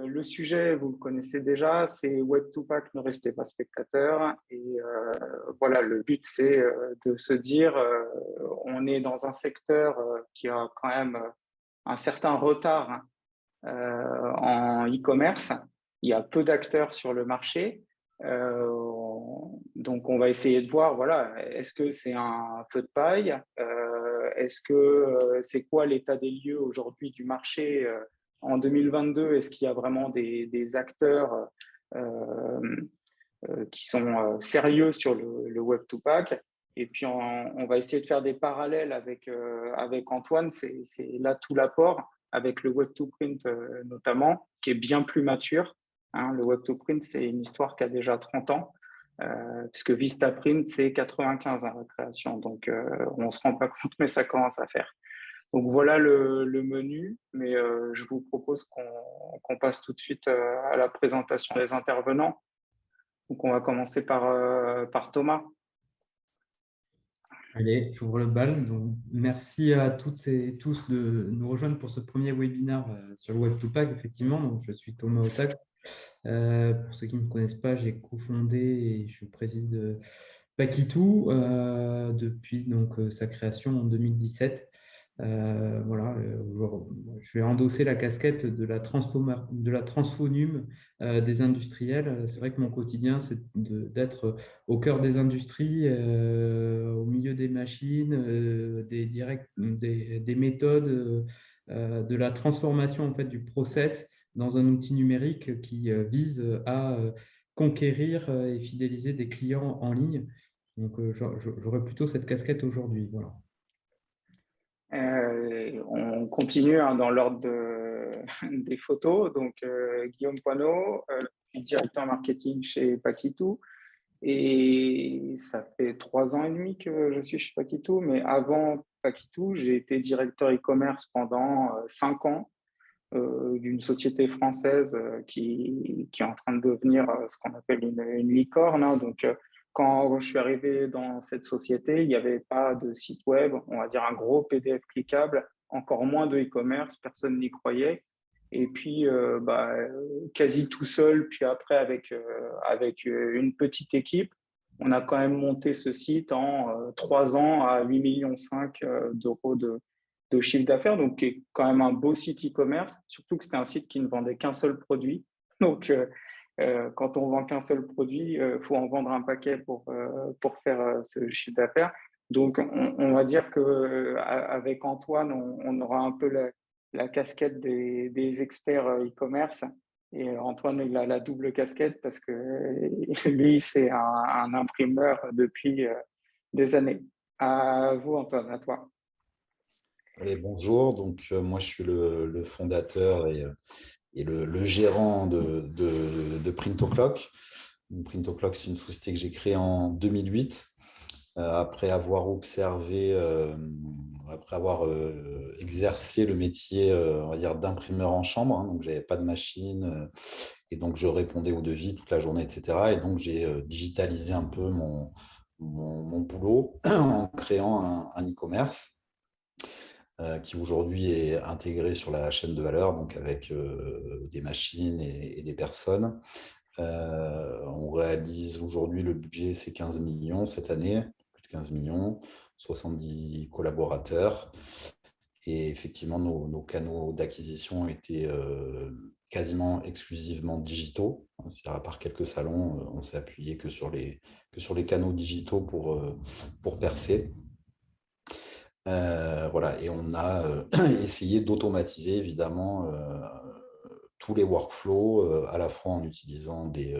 Le sujet, vous le connaissez déjà, c'est Web2Pack, ne restez pas spectateur. Et voilà, le but, c'est de se dire, on est dans un secteur qui a quand même un certain retard en e-commerce. Il y a peu d'acteurs sur le marché. Euh, donc, on va essayer de voir, voilà, est-ce que c'est un feu de paille? Est-ce que c'est quoi l'état des lieux aujourd'hui du marché en 2022? Est-ce qu'il y a vraiment des acteurs euh, qui sont sérieux sur le Web2Pack? Et puis, on va essayer de faire des parallèles avec Antoine. C'est là tout l'apport avec le Web2Print notamment, qui est bien plus mature. Hein. Le Web2Print, c'est une histoire qui a déjà 30 ans, puisque Vistaprint, c'est 95 à la création. Donc, on ne se rend pas compte, mais ça commence à faire. Donc, voilà le menu, mais je vous propose qu'on passe tout de suite à la présentation des intervenants. Donc, on va commencer par Thomas. Allez, j'ouvre le bal. Donc, merci à toutes et tous de nous rejoindre pour ce premier webinaire sur le Web2Pack. Effectivement, donc, je suis Thomas Otax. Pour ceux qui ne me connaissent pas, j'ai cofondé et je préside Paquitou depuis donc, sa création en 2017. Voilà, je vais endosser la casquette de la transphonum des industriels. C'est vrai que mon quotidien, c'est d'être au cœur des industries, au milieu des machines, des méthodes, de la transformation en fait, du process dans un outil numérique qui vise à conquérir et fidéliser des clients en ligne. Donc, j'aurais plutôt cette casquette aujourd'hui. Voilà. On continue hein, dans l'ordre des photos. Donc, Guillaume Poineau, directeur marketing chez Paquitou. Et ça fait 3 ans et demi que je suis chez Paquitou. Mais avant Paquitou, j'ai été directeur e-commerce pendant 5 ans d'une société française qui est en train de devenir ce qu'on appelle une licorne. Hein. Donc, quand je suis arrivé dans cette société, il n'y avait pas de site web, on va dire un gros PDF cliquable, encore moins de e-commerce, personne n'y croyait. Et puis, quasi tout seul, puis après avec une petite équipe, on a quand même monté ce site en 3 ans à 8,5 millions d'euros de chiffre d'affaires, donc qui est quand même un beau site e-commerce, surtout que c'était un site qui ne vendait qu'un seul produit. Donc, quand on vend qu'un seul produit, il faut en vendre un paquet pour faire ce chiffre d'affaires. Donc, on va dire qu'avec Antoine, on aura un peu la casquette des experts e-commerce. Et Antoine, il a la double casquette parce que lui, c'est un imprimeur depuis des années. À vous, Antoine, à toi. Allez, bonjour. Donc, moi, je suis le fondateur et le gérant de Print O'Clock. Print O'Clock, c'est une société que j'ai créée en 2008 après avoir observé, après avoir exercé le métier, on va dire, d'imprimeur en chambre. Hein. Donc, je n'avais pas de machine et donc je répondais aux devis toute la journée, etc. Et donc, j'ai digitalisé un peu mon boulot en créant un e-commerce qui aujourd'hui est intégré sur la chaîne de valeur, donc avec des machines et des personnes. On réalise aujourd'hui, le budget, c'est 15 millions cette année, plus de 15 millions, 70 collaborateurs. Et effectivement, nos canaux d'acquisition étaient quasiment exclusivement digitaux. C'est-à-dire, à part quelques salons, on s'est appuyé que sur les canaux digitaux pour percer. Voilà, et on a essayé d'automatiser évidemment tous les workflows, à la fois en utilisant des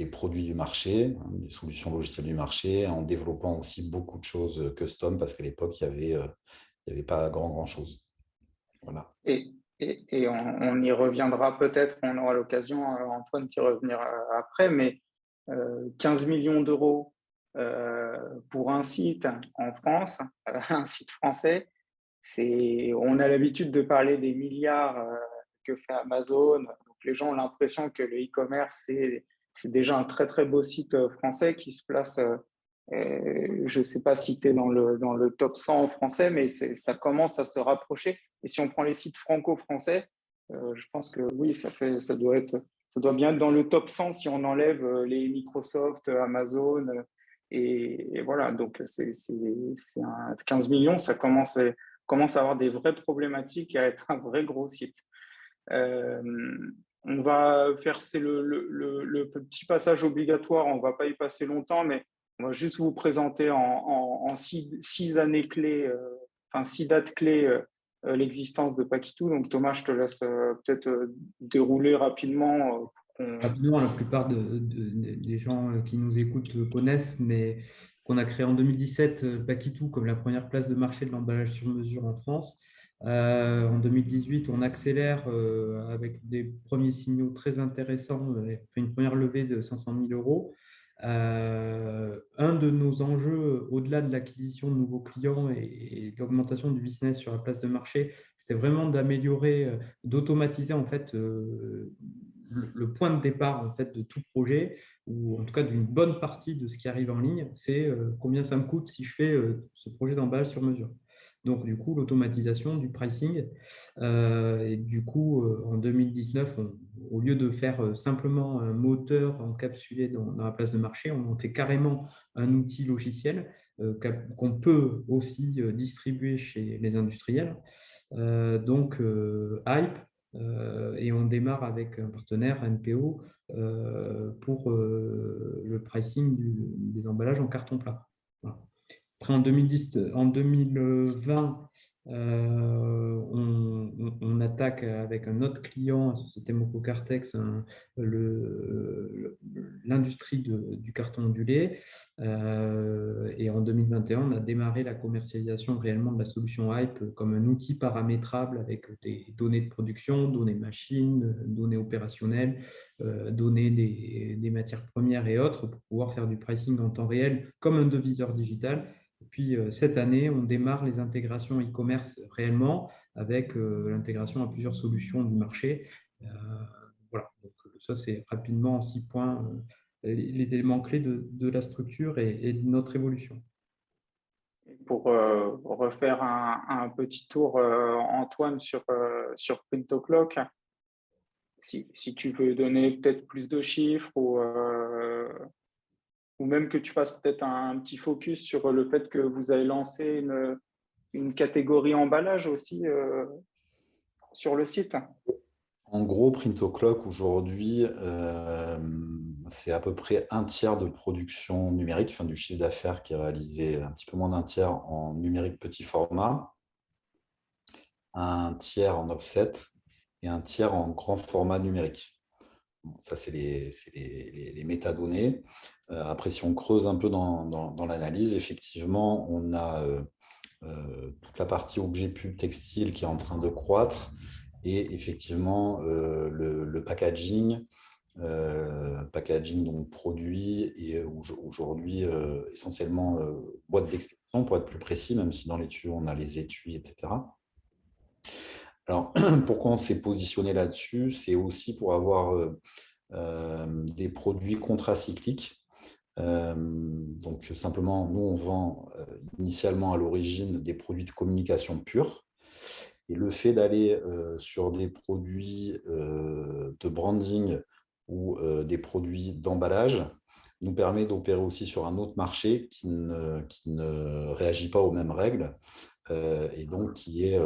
produits du marché, hein, des solutions logicielles du marché, en développant aussi beaucoup de choses custom, parce qu'à l'époque, il y avait pas grand-chose. Voilà. Et on y reviendra peut-être, on aura l'occasion, Antoine, d'y revenir après, mais 15 millions d'euros pour un site en France, un site français, on a l'habitude de parler des milliards que fait Amazon. Donc les gens ont l'impression que le e-commerce, c'est déjà un très très beau site français qui se place, je ne sais pas si tu es dans le top 100 en français, mais ça commence à se rapprocher. Et si on prend les sites franco-français, Je pense que oui, ça doit bien être dans le top 100 si on enlève les Microsoft, Amazon. Et voilà, donc c'est 15 millions, ça commence à avoir des vraies problématiques et à être un vrai gros site. Euh, on va faire le petit passage obligatoire, on ne va pas y passer longtemps, mais on va juste vous présenter en six années clés, enfin 6 dates clés, l'existence de Paquitou. Donc Thomas, je te laisse peut-être dérouler rapidement. Rapidement, la plupart des gens qui nous écoutent connaissent, mais qu'on a créé en 2017 Paquitou comme la première place de marché de l'emballage sur mesure en France. En 2018, on accélère avec des premiers signaux très intéressants. On fait une première levée de 500 000 euros. Un de nos enjeux, au-delà de l'acquisition de nouveaux clients et de l'augmentation du business sur la place de marché, c'était vraiment d'améliorer, d'automatiser en fait le point de départ en fait de tout projet, ou en tout cas d'une bonne partie de ce qui arrive en ligne, c'est combien ça me coûte si je fais ce projet d'emballage sur mesure. Donc, du coup, l'automatisation du pricing. Et du coup, en 2019, au lieu de faire simplement un moteur encapsulé dans la place de marché, on en fait carrément un outil logiciel qu'on peut aussi distribuer chez les industriels. Donc, Hype, et on démarre avec un partenaire, NPO, pour le pricing des emballages en carton plat. Voilà. Après, en 2020, on attaque avec un autre client, la société Moco Cartex, l'industrie du carton ondulé. Et en 2021, on a démarré la commercialisation réellement de la solution Hype comme un outil paramétrable avec des données de production, données machines, données opérationnelles, données des matières premières et autres pour pouvoir faire du pricing en temps réel comme un deviseur digital. Et puis, cette année, on démarre les intégrations e-commerce réellement avec l'intégration à plusieurs solutions du marché. Voilà, donc ça, c'est rapidement en 6 points les éléments clés de la structure et de notre évolution. Pour refaire un petit tour, Antoine, sur PrintoClock, si tu veux donner peut-être plus de chiffres ou même que tu fasses peut-être un petit focus sur le fait que vous avez lancé une catégorie emballage aussi sur le site. En gros, Print-O-Clock, aujourd'hui, c'est à peu près un tiers de production numérique, enfin, du chiffre d'affaires qui est réalisé un petit peu moins d'un tiers en numérique petit format, un tiers en offset et un tiers en grand format numérique. Bon, ça, c'est les métadonnées. Après, si on creuse un peu dans l'analyse, effectivement, on a toute la partie objet pub textile qui est en train de croître et effectivement le packaging, donc produit et aujourd'hui essentiellement boîte d'expression pour être plus précis, même si dans les tuyaux on a les étuis, etc. Alors, pourquoi on s'est positionné là-dessus? C'est aussi pour avoir des produits contracycliques. Donc, simplement, nous, on vend initialement à l'origine des produits de communication pure. Et le fait d'aller sur des produits de branding ou des produits d'emballage nous permet d'opérer aussi sur un autre marché qui ne réagit pas aux mêmes règles et donc qui est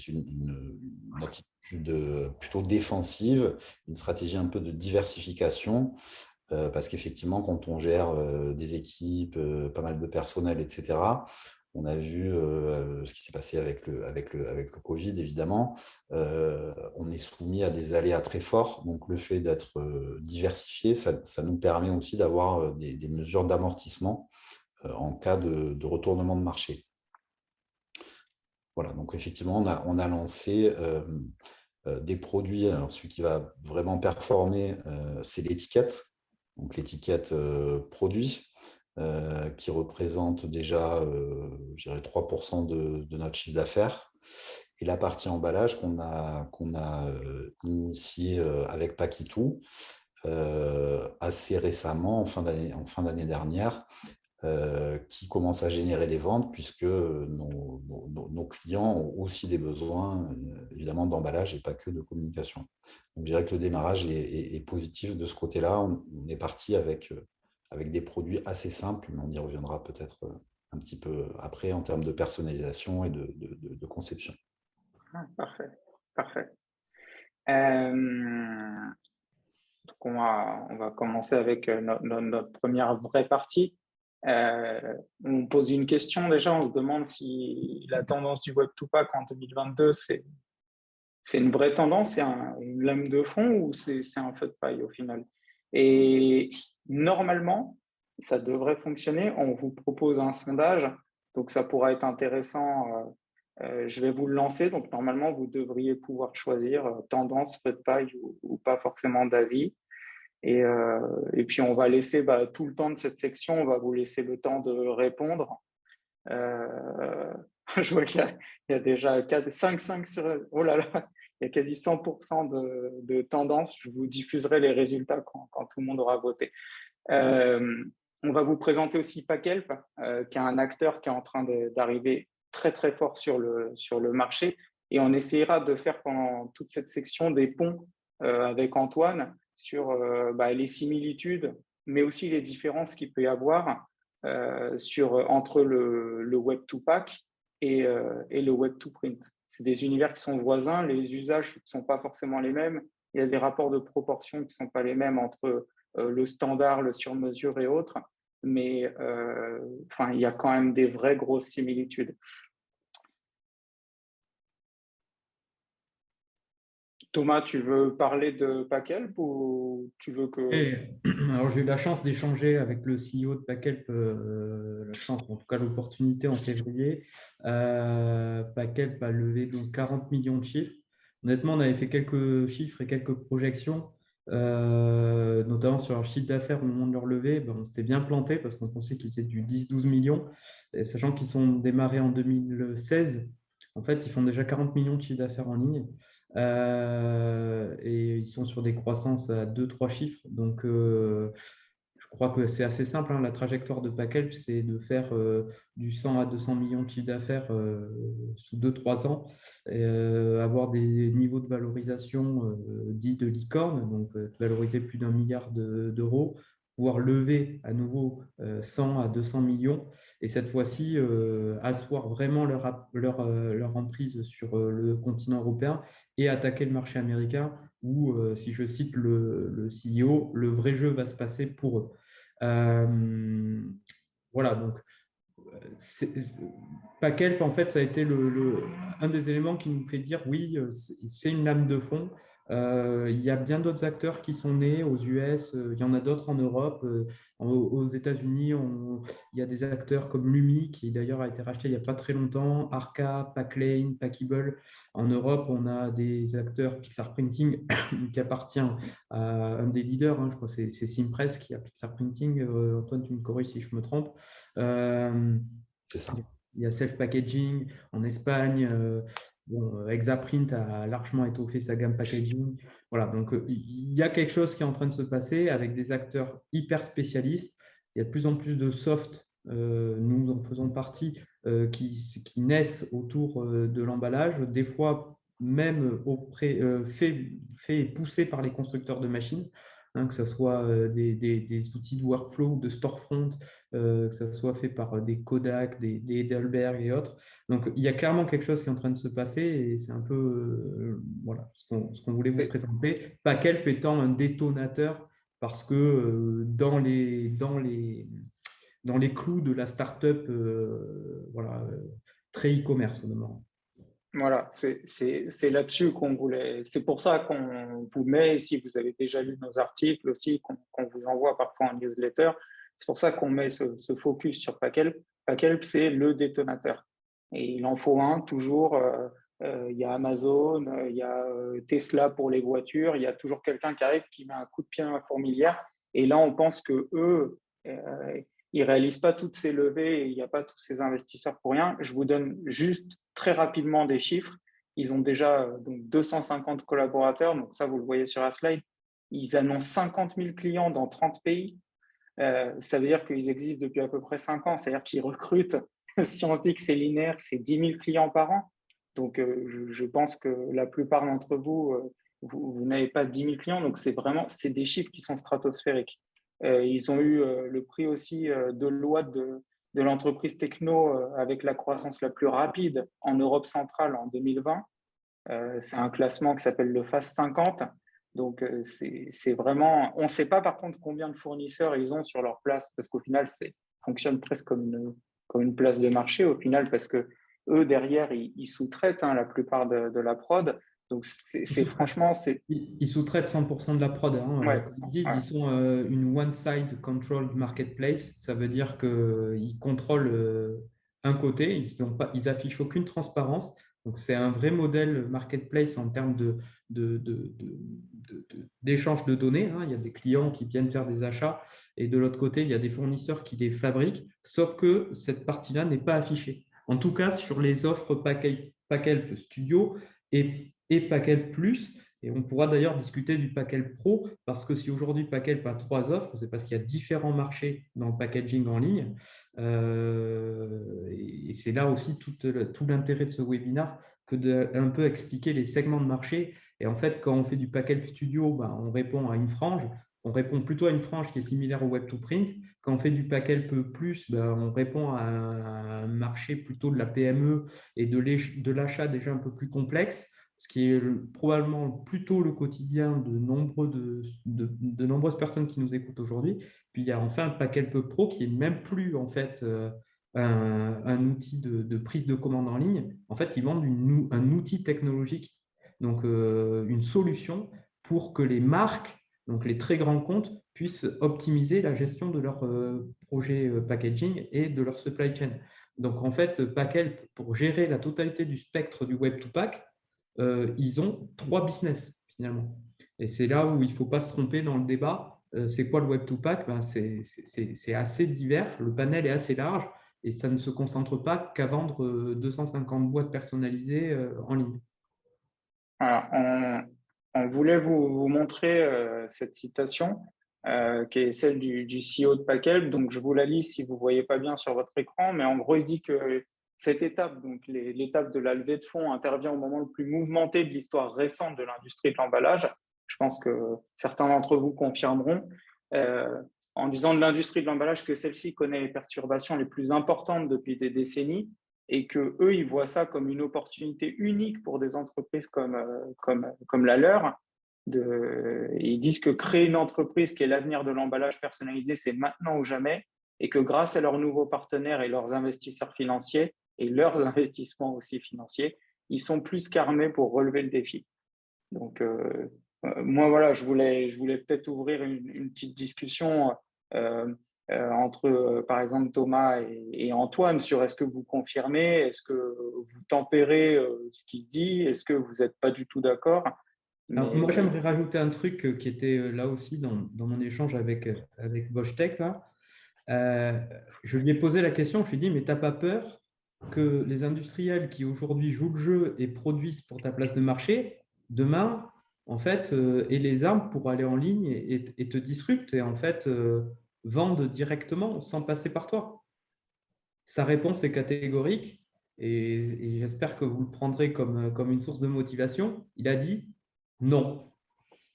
une attitude plutôt défensive, une stratégie un peu de diversification parce qu'effectivement, quand on gère des équipes, pas mal de personnel, etc., on a vu ce qui s'est passé avec le Covid, évidemment. On est soumis à des aléas très forts. Donc, le fait d'être diversifié, ça nous permet aussi d'avoir des mesures d'amortissement en cas de retournement de marché. Voilà, donc effectivement, on a lancé des produits. Alors, celui qui va vraiment performer, c'est l'étiquette. Donc, l'étiquette produit, qui représente déjà, je dirais, 3% de notre chiffre d'affaires. Et la partie emballage qu'on a initiée avec Paquitou assez récemment, en fin d'année dernière, qui commence à générer des ventes puisque nos clients ont aussi des besoins, évidemment, d'emballage et pas que de communication. Donc, je dirais que le démarrage est positif de ce côté-là. On est parti avec des produits assez simples, mais on y reviendra peut-être un petit peu après en termes de personnalisation et de conception. Ah, parfait, parfait. Donc on va commencer avec notre première vraie partie. On pose une question déjà, on se demande si la tendance du Web2Pack en 2022, c'est une vraie tendance, c'est une lame de fond ou c'est un feu de paille au final. Et normalement, ça devrait fonctionner. On vous propose un sondage, donc ça pourra être intéressant. Je vais vous le lancer. Donc normalement, vous devriez pouvoir choisir tendance, feu de paille ou pas forcément d'avis. Et puis, on va laisser tout le temps de cette section, on va vous laisser le temps de répondre. Je vois qu'il y a déjà 5 sur… Oh là là, il y a quasi 100% de tendance. Je vous diffuserai les résultats quand tout le monde aura voté. On va vous présenter aussi Packelp, qui est un acteur qui est en train d'arriver très, très fort sur le marché. Et on essaiera de faire pendant toute cette section des ponts avec Antoine sur les similitudes, mais aussi les différences qu'il peut y avoir entre le Web2Pack et le Web2Print. C'est des univers qui sont voisins, les usages ne sont pas forcément les mêmes, il y a des rapports de proportion qui ne sont pas les mêmes entre le standard, le sur-mesure et autres, mais il y a quand même des vraies grosses similitudes. Thomas, tu veux parler de Packelp ou tu veux que… Alors, j'ai eu la chance d'échanger avec le CEO de Packelp, la chance, en tout cas l'opportunité en février. Packelp a levé donc 40 millions de chiffres. Honnêtement, on avait fait quelques chiffres et quelques projections, notamment sur leur chiffre d'affaires au moment de leur levée. On s'était bien planté parce qu'on pensait qu'ils étaient du 10-12 millions. Et sachant qu'ils sont démarrés en 2016, en fait, ils font déjà 40 millions de chiffre d'affaires en ligne. Et ils sont sur des croissances à 2-3 chiffres. Donc, je crois que c'est assez simple. La trajectoire de Packelp, c'est de faire du 100 à 200 millions de chiffre d'affaires sous 2-3 ans, et avoir des niveaux de valorisation dits de licorne, donc valoriser plus d'1 milliard d'euros, pouvoir lever à nouveau 100 à 200 millions, et cette fois-ci asseoir vraiment leur emprise sur le continent européen et attaquer le marché américain où, si je cite le CEO, le vrai jeu va se passer pour eux. Voilà, donc Packelp, en fait, ça a été un des éléments qui nous fait dire oui, c'est une lame de fond. Il y a bien d'autres acteurs qui sont nés aux US, il y en a d'autres en Europe. Aux États-Unis, il y a des acteurs comme Lumi, qui d'ailleurs a été racheté il n'y a pas très longtemps, Arca, Packlane, Packable. En Europe, on a des acteurs Pixar Printing qui appartient à un des leaders, je crois que c'est Simpress qui a Pixar Printing. Antoine, tu me corriges si je me trompe. C'est ça. Il y a Self Packaging en Espagne. Exaprint a largement étoffé sa gamme packaging. Voilà, donc il y a quelque chose qui est en train de se passer avec des acteurs hyper spécialistes. Il y a de plus en plus de soft, nous en faisons partie, qui naissent autour de l'emballage, des fois même fait et poussé par les constructeurs de machines, que ce soit des outils de workflow, de storefront, que ce soit fait par des Kodak, des Heidelberg et autres. Donc, il y a clairement quelque chose qui est en train de se passer et c'est un peu voilà, ce qu'on voulait vous présenter. Packelp étant un détonateur parce que dans les clous de la startup, voilà, très e-commerce au demeurant. Voilà, c'est là-dessus qu'on voulait. C'est pour ça qu'on vous met, si vous avez déjà lu nos articles aussi, qu'on vous envoie parfois en newsletter, c'est pour ça qu'on met ce focus sur Packelp. Packelp, c'est le détonateur. Et il en faut un toujours. Il y a Amazon, il y a Tesla pour les voitures, il y a toujours quelqu'un qui arrive qui met un coup de pied dans la fourmilière. Et là, on pense que eux, ils réalisent pas toutes ces levées et il n'y a pas tous ces investisseurs pour rien. Je vous donne juste très rapidement des chiffres. Ils ont déjà donc 250 collaborateurs, donc ça, vous le voyez sur la slide. Ils annoncent 50 000 clients dans 30 pays. Ça veut dire qu'ils existent depuis à peu près 5 ans, c'est-à-dire qu'ils recrutent, si on dit que c'est linéaire, c'est 10 000 clients par an. Donc, je pense que la plupart d'entre vous, vous n'avez pas 10 000 clients, donc c'est des chiffres qui sont stratosphériques. Ils ont eu le prix aussi de loi de l'entreprise techno avec la croissance la plus rapide en Europe centrale en 2020. C'est un classement qui s'appelle le Fast 50. Donc, c'est vraiment… On ne sait pas par contre combien de fournisseurs ils ont sur leur place, parce qu'au final, ça fonctionne presque comme une place de marché, au final, parce que eux, derrière, ils sous-traitent la plupart de la prod. Donc, franchement… Ils sous-traitent 100% de la prod. Ouais, Comme ils disent, ouais. ils sont une one-side controlled marketplace. Ça veut dire qu'ils contrôlent un côté, ils affichent aucune transparence. Donc, c'est un vrai modèle marketplace en termes d'échange de données. Il y a des clients qui viennent faire des achats et de l'autre côté, il y a des fournisseurs qui les fabriquent, sauf que cette partie-là n'est pas affichée. En tout cas, sur les offres Packel Studio et Packel Plus. Et on pourra d'ailleurs discuter du Packel Pro, parce que si aujourd'hui Packel n'a pas 3 offres, c'est parce qu'il y a différents marchés dans le packaging en ligne. Et c'est là aussi tout l'intérêt de ce webinaire, que d'un peu expliquer les segments de marché. Et en fait, quand on fait du Packel Studio, on répond à une frange. On répond plutôt à une frange qui est similaire au Web2Print. Quand on fait du Packel Plus, on répond à un marché plutôt de la PME et de l'achat déjà un peu plus complexe, ce qui est probablement plutôt le quotidien de nombreuses personnes qui nous écoutent aujourd'hui. Puis il y a enfin le Packel Pro qui n'est même plus en fait un outil de prise de commande en ligne. En fait, ils vendent un outil technologique, donc une solution pour que les marques, donc les très grands comptes, puissent optimiser la gestion de leur projet packaging et de leur supply chain. Donc en fait, Packel, pour gérer la totalité du spectre du Web2Pack, ils ont 3 business finalement. Et c'est là où il ne faut pas se tromper dans le débat. C'est quoi le Web2Pack? C'est assez divers, le panel est assez large et ça ne se concentre pas qu'à vendre 250 boîtes personnalisées en ligne. Alors, on voulait vous montrer cette citation qui est celle du CEO de Packel. Donc, je vous la lis si vous ne voyez pas bien sur votre écran. Mais en gros, il dit que cette étape, donc l'étape de la levée de fonds, intervient au moment le plus mouvementé de l'histoire récente de l'industrie de l'emballage. Je pense que certains d'entre vous confirmeront. En disant de l'industrie de l'emballage que celle-ci connaît les perturbations les plus importantes depuis des décennies, et qu'eux, ils voient ça comme une opportunité unique pour des entreprises comme la leur. Ils disent que créer une entreprise qui est l'avenir de l'emballage personnalisé, c'est maintenant ou jamais, et que grâce à leurs nouveaux partenaires et leurs investisseurs financiers, et leurs investissements aussi financiers, ils sont plus qu'armés pour relever le défi. Donc, moi, voilà, je voulais peut-être ouvrir une petite discussion entre, par exemple, Thomas et Antoine sur est-ce que vous confirmez, est-ce que vous tempérez ce qu'il dit, est-ce que vous n'êtes pas du tout d'accord? Moi, j'aimerais rajouter un truc qui était là aussi dans mon échange avec Bosch Tech. Je lui ai posé la question, je lui ai dit, mais tu n'as pas peur que les industriels qui aujourd'hui jouent le jeu et produisent pour ta place de marché, demain, en fait, aient les armes pour aller en ligne et te disruptent et en fait vendent directement sans passer par toi? Sa réponse est catégorique et j'espère que vous le prendrez comme une source de motivation. Il a dit non,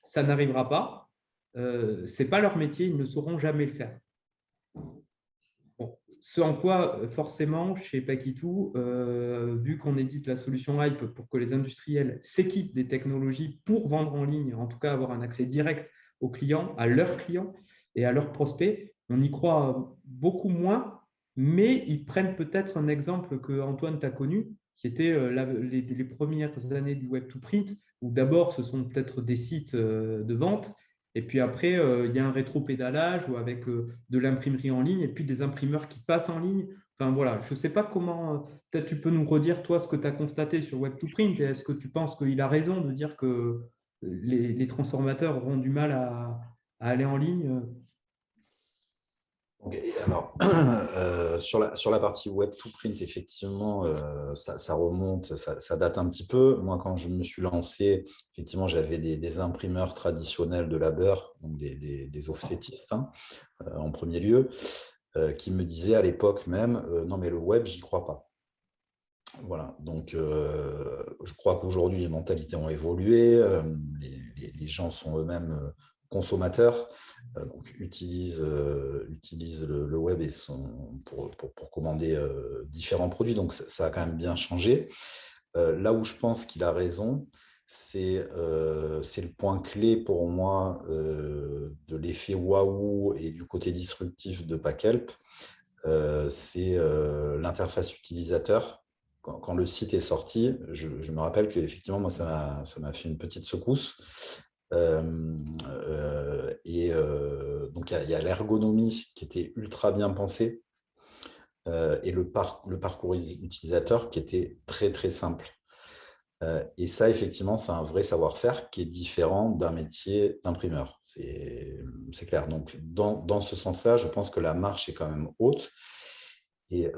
ça n'arrivera pas. Ce n'est pas leur métier, ils ne sauront jamais le faire. Bon, ce en quoi, forcément, chez Paquitou, vu qu'on édite la solution Hype pour que les industriels s'équipent des technologies pour vendre en ligne, en tout cas avoir un accès direct aux clients, à leurs clients et à leurs prospects, on y croit beaucoup moins, mais ils prennent peut-être un exemple que Antoine t'a connu, qui était les premières années du Web2Print, où d'abord ce sont peut-être des sites de vente. Et puis après, il y a un rétro-pédalage ou avec de l'imprimerie en ligne et puis des imprimeurs qui passent en ligne. Enfin voilà, je ne sais pas comment, peut-être tu peux nous redire toi ce que tu as constaté sur Web2Print et est-ce que tu penses qu'il a raison de dire que les transformateurs auront du mal à aller en ligne? Ok, alors, sur la partie web to print, effectivement, ça remonte, ça date un petit peu. Moi, quand je me suis lancé, effectivement, j'avais des imprimeurs traditionnels de labeur, donc des offsetistes, hein, en premier lieu, qui me disaient à l'époque même, non, mais le web, j'y crois pas. Voilà, donc je crois qu'aujourd'hui, les mentalités ont évolué, les gens sont eux-mêmes consommateurs, donc utilisent le web et pour commander différents produits, donc ça a quand même bien changé. Là où je pense qu'il a raison, c'est le point clé pour moi de l'effet waouh et du côté disruptif de Packelp, c'est l'interface utilisateur. Quand le site est sorti, je me rappelle qu'effectivement, moi, ça m'a fait une petite secousse. Donc, il y a l'ergonomie qui était ultra bien pensée et le parcours utilisateur qui était très, très simple. Et ça, effectivement, c'est un vrai savoir-faire qui est différent d'un métier d'imprimeur. C'est clair. Donc, dans ce sens-là, je pense que la marche est quand même haute. Et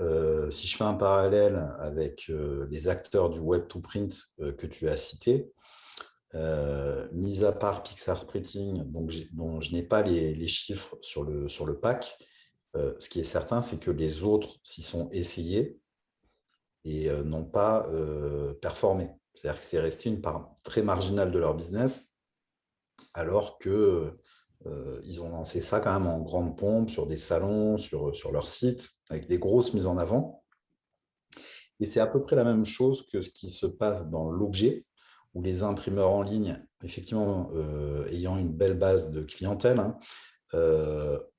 si je fais un parallèle avec les acteurs du web to print que tu as cités, mis à part Pixar Printing, dont je n'ai pas les chiffres sur le pack, ce qui est certain, c'est que les autres s'y sont essayés et n'ont pas performé. C'est-à-dire que c'est resté une part très marginale de leur business, alors que ils ont lancé ça quand même en grande pompe sur des salons, sur leur site, avec des grosses mises en avant. Et c'est à peu près la même chose que ce qui se passe dans l'objet, où les imprimeurs en ligne, effectivement, ayant une belle base de clientèle, hein,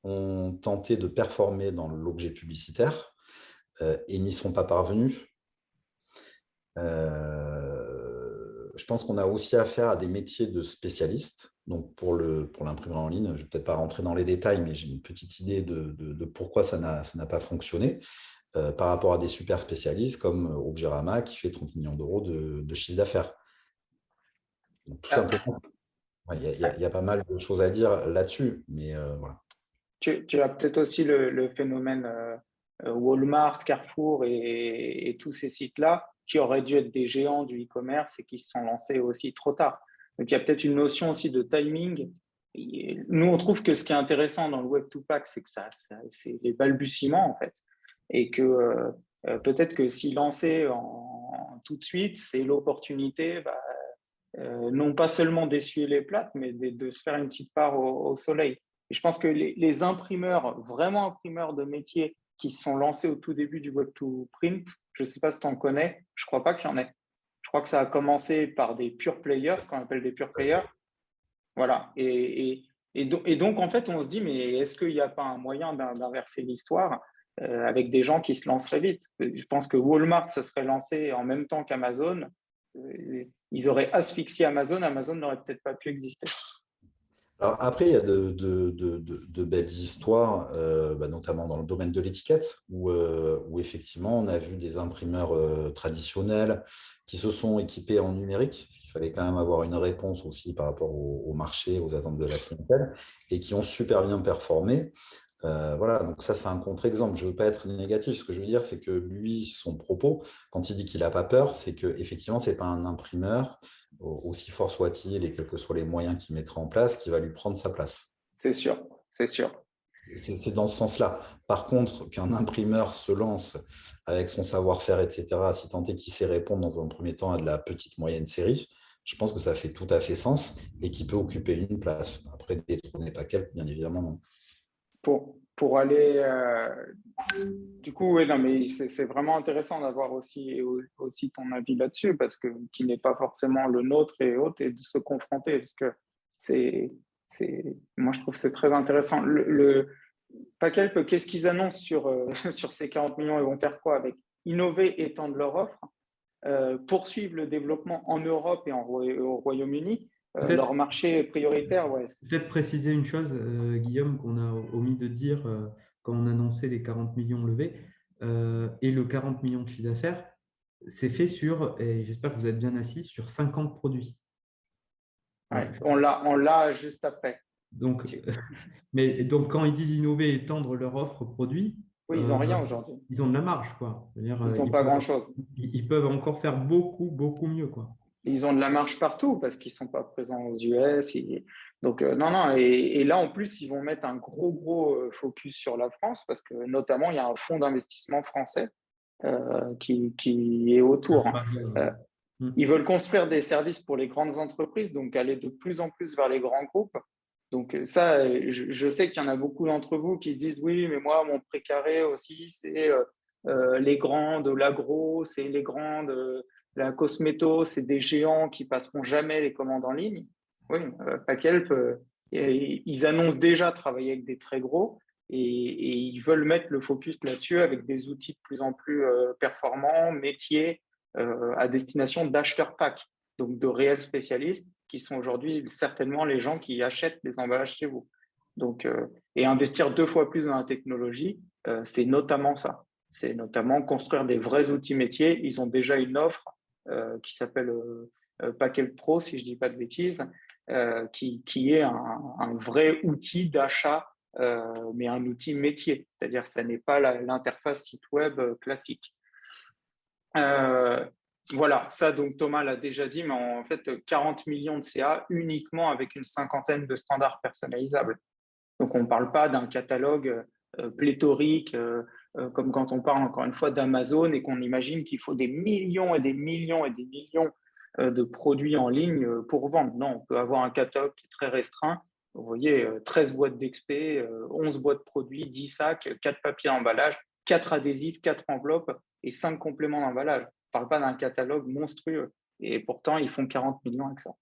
ont tenté de performer dans l'objet publicitaire et n'y sont pas parvenus. Je pense qu'on a aussi affaire à des métiers de spécialistes. Donc, pour l'imprimeur en ligne, je ne vais peut-être pas rentrer dans les détails, mais j'ai une petite idée de pourquoi ça n'a pas fonctionné par rapport à des super spécialistes comme Obgerama qui fait 30 millions d'euros de chiffre d'affaires. Tout simplement, il y a pas mal de choses à dire là-dessus, mais voilà. Tu as peut-être aussi le phénomène Walmart, Carrefour et tous ces sites-là qui auraient dû être des géants du e-commerce et qui se sont lancés aussi trop tard. Donc, il y a peut-être une notion aussi de timing. Et nous, on trouve que ce qui est intéressant dans le Web2Pack, c'est que c'est les balbutiements, en fait. Et que peut-être que s'y lancer tout de suite, c'est l'opportunité, non pas seulement d'essuyer les plates, mais de se faire une petite part au soleil. Et je pense que les imprimeurs, vraiment imprimeurs de métier, qui se sont lancés au tout début du Web2Print, je ne sais pas si tu en connais, je ne crois pas qu'il y en ait. Je crois que ça a commencé par des pure players, ce qu'on appelle des pure players. Voilà. Et donc, en fait, on se dit, mais est-ce qu'il n'y a pas un moyen d'inverser l'histoire avec des gens qui se lanceraient vite? Je pense que Walmart se serait lancé en même temps qu'Amazon. Ils auraient asphyxié Amazon. Amazon n'aurait peut-être pas pu exister. Alors après, il y a de belles histoires, notamment dans le domaine de l'étiquette, où effectivement, on a vu des imprimeurs traditionnels qui se sont équipés en numérique, parce qu'il fallait quand même avoir une réponse aussi par rapport au marché, aux attentes de la clientèle, et qui ont super bien performé. Voilà, donc ça, c'est un contre-exemple. Je ne veux pas être négatif. Ce que je veux dire, c'est que lui, son propos, quand il dit qu'il n'a pas peur, c'est qu'effectivement, ce n'est pas un imprimeur, aussi fort soit-il et quels que soient les moyens qu'il mettra en place, qui va lui prendre sa place. C'est sûr, c'est sûr. C'est dans ce sens-là. Par contre, qu'un imprimeur se lance avec son savoir-faire, etc., si tant est qu'il sait répondre dans un premier temps à de la petite moyenne série, je pense que ça fait tout à fait sens et qu'il peut occuper une place. Après, détrôner pas quelques, bien évidemment, non. Pour aller, du coup, oui, non, mais c'est vraiment intéressant d'avoir aussi ton avis là-dessus, parce que qui n'est pas forcément le nôtre et autres, et de se confronter, parce que moi, je trouve que c'est très intéressant. Packelp, qu'est-ce qu'ils annoncent sur ces 40 millions? Ils vont faire quoi avec innover, étendre leur offre, poursuivre le développement en Europe et au Royaume-Uni, leur marché prioritaire, ouais. Peut-être préciser une chose, Guillaume, qu'on a omis de dire quand on annonçait les 40 millions levés, et le 40 millions de chiffre d'affaires, c'est fait sur, et j'espère que vous êtes bien assis, sur 50 produits. Ouais, on l'a juste après. Donc, Ok. mais donc, quand ils disent innover et étendre leur offre produit, Oui, ils n'ont rien aujourd'hui. ils ont de la marge, quoi. Je veux dire, Ils n'ont pas grand-chose. ils peuvent encore faire beaucoup, beaucoup mieux, quoi. Ils ont de la marge partout parce qu'ils ne sont pas présents aux US. Donc, non, non. Et là, en plus, ils vont mettre un gros focus sur la France parce que, notamment, il y a un fonds d'investissement français qui est autour. Hein. Ils veulent construire des services pour les grandes entreprises, donc aller de plus en plus vers les grands groupes. Donc ça, je sais qu'il y en a beaucoup d'entre vous qui se disent oui, mais moi, mon précaré aussi, c'est les grandes, l'agro, c'est les grandes, la cosméto, c'est des géants qui passeront jamais les commandes en ligne. Oui, Pachelp, ils annoncent déjà travailler avec des très gros et ils veulent mettre le focus là-dessus avec des outils de plus en plus performants, métiers, à destination d'acheteurs PAC, donc de réels spécialistes qui sont aujourd'hui certainement les gens qui achètent des emballages chez vous. Donc, et investir 2 fois plus dans la technologie, c'est notamment ça. C'est notamment construire des vrais outils métiers. Ils ont déjà une offre qui s'appelle Pachelp Pro, si je ne dis pas de bêtises, qui est un vrai outil d'achat, mais un outil métier. C'est-à-dire que ça n'est pas l'interface site web classique. Voilà, ça donc Thomas l'a déjà dit, mais en fait 40 millions de CA uniquement avec une cinquantaine de standards personnalisables. Donc on ne parle pas d'un catalogue pléthorique comme quand on parle encore une fois d'Amazon et qu'on imagine qu'il faut des millions et des millions et des millions de produits en ligne pour vendre. Non, on peut avoir un catalogue qui est très restreint. Vous voyez, 13 boîtes d'expé, 11 boîtes de produits, 10 sacs, 4 papiers d'emballage, 4 adhésifs, 4 enveloppes et 5 compléments d'emballage. On ne parle pas d'un catalogue monstrueux. Et pourtant, ils font 40 millions avec ça.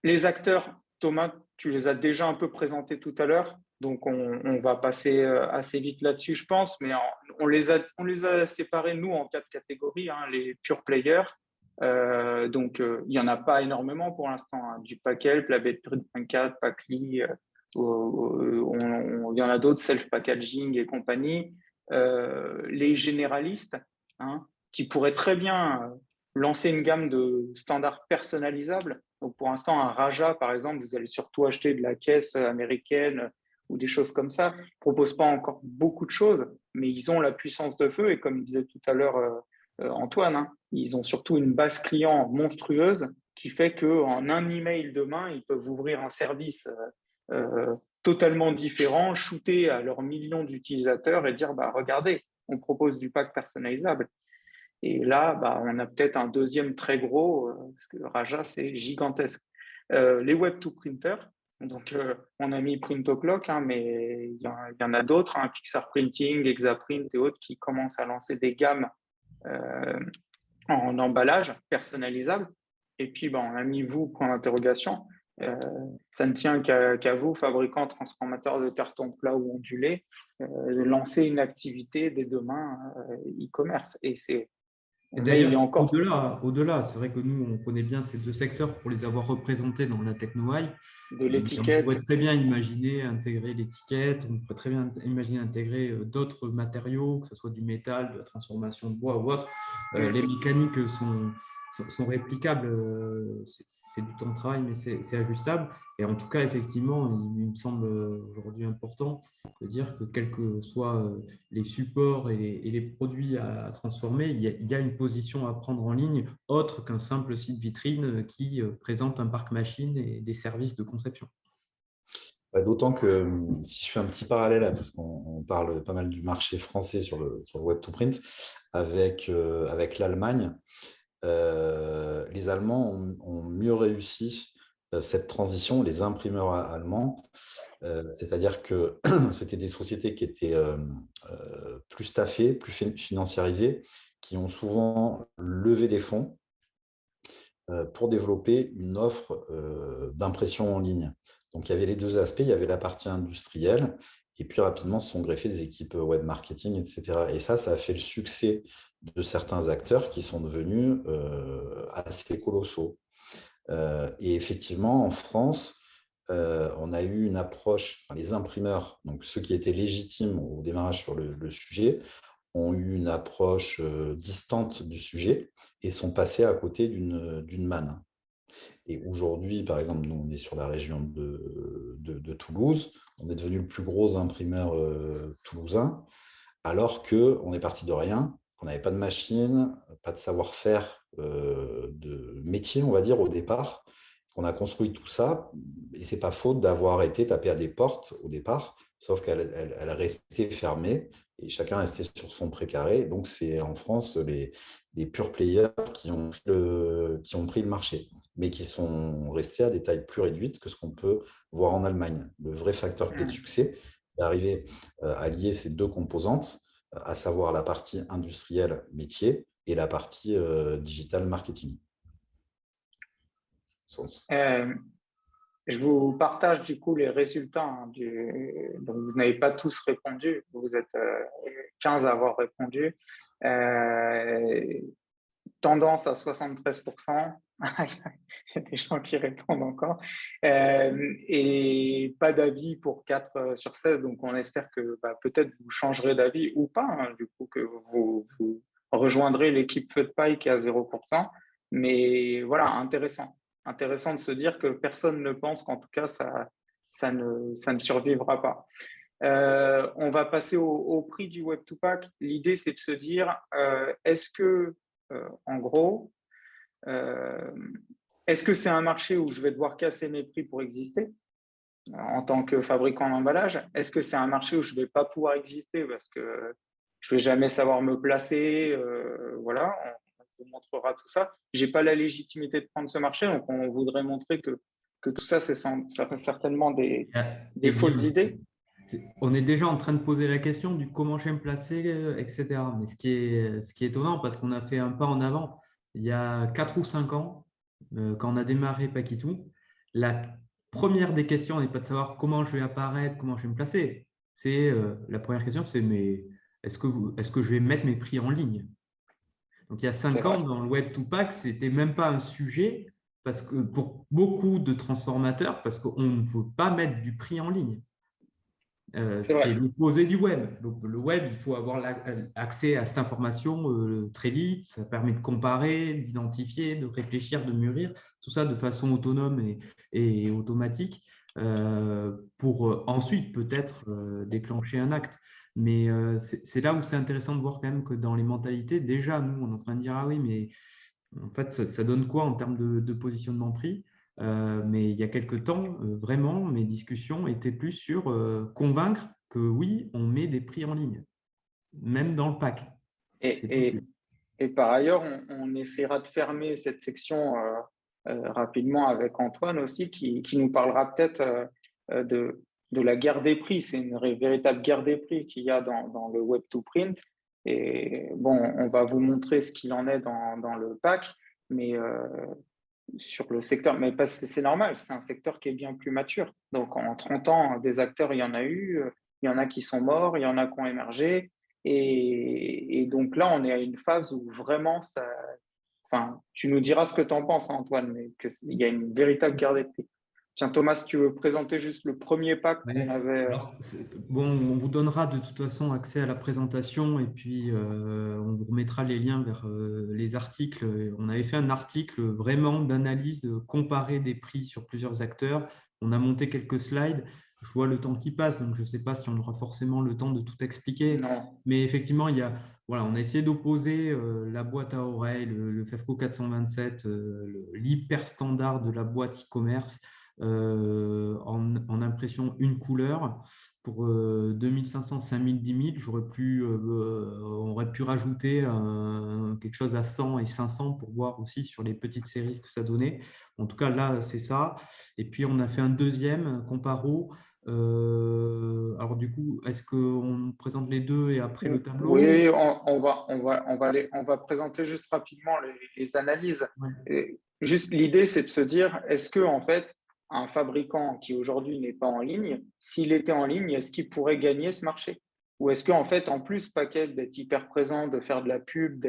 Les acteurs, Thomas, tu les as déjà un peu présentés tout à l'heure. Donc, on va passer assez vite là-dessus, je pense. Mais on les a séparés, nous, en 4 catégories. Hein, les pure players. Donc, il n'y en a pas énormément pour l'instant. Hein, du Pachelp, la Bet24, Pacli, il y en a d'autres, Self-Packaging et compagnie. Les généralistes, hein, qui pourraient très bien lancer une gamme de standards personnalisables. Donc, pour l'instant, un Raja, par exemple, vous allez surtout acheter de la caisse américaine ou des choses comme ça. Ils ne proposent pas encore beaucoup de choses, mais ils ont la puissance de feu. Et comme disait tout à l'heure Antoine, hein, ils ont surtout une base client monstrueuse qui fait qu'en un email demain, ils peuvent ouvrir un service totalement différent, shooter à leurs millions d'utilisateurs et dire bah, regardez, on propose du pack personnalisable. Et là, bah, on a peut-être un deuxième très gros, parce que Raja, c'est gigantesque. Les Web2Printers, donc on a mis Printoclock, hein, mais il y en a d'autres, hein, Pixar Printing, Exaprint et autres, qui commencent à lancer des gammes en emballage personnalisable. Et puis, bah, on a mis vous, point d'interrogation. Ça ne tient qu'à vous, fabricants, transformateurs de carton plat ou ondulé, de lancer une activité dès demain e-commerce. Et c'est Et mais il est d'ailleurs, encore au-delà, c'est vrai que nous, on connaît bien ces deux secteurs pour les avoir représentés dans la TechnoWhy. de On pourrait l'étiquette. très bien imaginer intégrer l'étiquette, on pourrait très bien imaginer intégrer d'autres matériaux, que ce soit du métal, de la transformation de bois ou autre. Les mécaniques sont réplicables, c'est du temps de travail, mais c'est ajustable. Et en tout cas, effectivement, il me semble aujourd'hui important de dire que quels que soient les supports et les produits à transformer, il y a une position à prendre en ligne autre qu'un simple site vitrine qui présente un parc machine et des services de conception. D'autant que si je fais un petit parallèle, parce qu'on parle pas mal du marché français sur le Web2Print, avec l'Allemagne, les Allemands ont mieux réussi cette transition, les imprimeurs allemands, c'est-à-dire que c'était des sociétés qui étaient plus staffées, plus financiarisées, qui ont souvent levé des fonds pour développer une offre d'impression en ligne. Donc, il y avait les deux aspects, il y avait la partie industrielle, et puis rapidement se sont greffées des équipes web marketing, etc. Et ça a fait le succès de certains acteurs qui sont devenus assez colossaux. Et effectivement, en France, on a eu une approche, enfin, les imprimeurs, donc ceux qui étaient légitimes au démarrage sur le sujet, ont eu une approche distante du sujet et sont passés à côté d'une manne. Et aujourd'hui, par exemple, nous, on est sur la région de Toulouse. On est devenu le plus gros imprimeur toulousain, alors qu'on est parti de rien, qu'on n'avait pas de machine, pas de savoir-faire de métier, on va dire, au départ. On a construit tout ça, et c'est pas faute d'avoir été tapé à des portes au départ, sauf qu'elle restait fermée, et chacun restait sur son précaré. Donc, c'est en France les pure players qui ont pris le marché, mais qui sont restés à des tailles plus réduites que ce qu'on peut voir en Allemagne. Le vrai facteur clé de succès, c'est d'arriver à lier ces deux composantes, à savoir la partie industrielle métier et la partie digital marketing. Euh, je vous partage du coup les résultats donc vous n'avez pas tous répondu, vous êtes 15 à avoir répondu. Tendance à 73%. Il y a des gens qui répondent encore. Et pas d'avis pour 4 sur 16. Donc, on espère que peut-être vous changerez d'avis ou pas, hein, du coup, que vous rejoindrez l'équipe Feu de Paille qui est à 0%. Mais voilà, intéressant. Intéressant de se dire que personne ne pense qu'en tout cas, ça ne survivra pas. On va passer au prix du Web2Pack. L'idée, c'est de se dire, est-ce que, en gros, est-ce que c'est un marché où je vais devoir casser mes prix pour exister en tant que fabricant d'emballage? Est-ce que c'est un marché où je ne vais pas pouvoir exister parce que je ne vais jamais savoir me placer? Voilà, on vous montrera tout ça. Je n'ai pas la légitimité de prendre ce marché, donc on voudrait montrer que tout ça, c'est certainement des Et fausses Guillaume, idées. on est déjà en train de poser la question du comment je vais me placer, etc. Mais ce qui est étonnant, parce qu'on a fait un pas en avant il y a 4 ou 5 ans, quand on a démarré Paquitou, la première des questions n'est pas de savoir comment je vais apparaître, comment je vais me placer. La première question, c'est mais est-ce que je vais mettre mes prix en ligne? Donc il y a C'est 5 vrai. ans, dans le Web2Pack, ce n'était même pas un sujet parce que pour beaucoup de transformateurs, parce qu'on ne veut pas mettre du prix en ligne. C'est Ce qui vrai. est l'opposé du web. Donc, le web, il faut avoir accès à cette information très vite. Ça permet de comparer, d'identifier, de réfléchir, de mûrir, tout ça de façon autonome et automatique pour ensuite peut-être déclencher un acte. Mais c'est là où c'est intéressant de voir quand même que dans les mentalités, déjà, nous, on est en train de dire, ah oui, mais en fait, ça donne quoi en termes de positionnement prix? Mais il y a quelques temps, vraiment, mes discussions étaient plus sur convaincre que oui, on met des prix en ligne, même dans le pack. C'est Et, possible. et, et par ailleurs, on essaiera de fermer cette section rapidement avec Antoine aussi, qui nous parlera peut-être de la guerre des prix. C'est une véritable guerre des prix qu'il y a dans le Web2Print. Et bon, on va vous montrer ce qu'il en est dans le pack, mais sur le secteur, mais parce que c'est normal, c'est un secteur qui est bien plus mature. Donc en 30 ans, des acteurs, il y en a eu, il y en a qui sont morts, il y en a qui ont émergé. Et donc là, on est à une phase où vraiment ça. Enfin, tu nous diras ce que tu en penses, hein, Antoine, mais il y a une véritable guerre des prix. Tiens, Thomas, si tu veux présenter juste le premier pack qu'on Ouais. avait. Alors, bon, on vous donnera de toute façon accès à la présentation et puis on vous remettra les liens vers les articles. On avait fait un article vraiment d'analyse comparée des prix sur plusieurs acteurs. On a monté quelques slides. Je vois le temps qui passe, donc je ne sais pas si on aura forcément le temps de tout expliquer. Non. Mais effectivement, voilà, on a essayé d'opposer la boîte à oreilles, le FEFCO 427, l'hyper standard de la boîte e-commerce en impression une couleur pour 2500, 5000, 10 000. On aurait pu rajouter quelque chose à 100 et 500 pour voir aussi sur les petites séries ce que ça donnait. En tout cas, là, c'est ça. Et puis, on a fait un deuxième comparo. Alors, du coup, est-ce qu'on présente les deux et après le tableau? Oui, on va présenter juste rapidement les analyses. Ouais. Et juste l'idée, c'est de se dire, est-ce que en fait, un fabricant qui aujourd'hui n'est pas en ligne, s'il était en ligne, est-ce qu'il pourrait gagner ce marché? Ou est-ce qu'en fait, en plus, Paquet d'être hyper présent, de faire de la pub,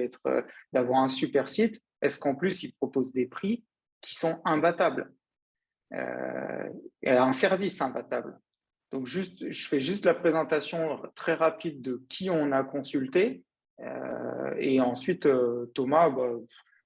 d'avoir un super site, est-ce qu'en plus, il propose des prix qui sont imbattables et un service imbattable? Donc, je fais juste la présentation très rapide de qui on a consulté. Et ensuite, Thomas,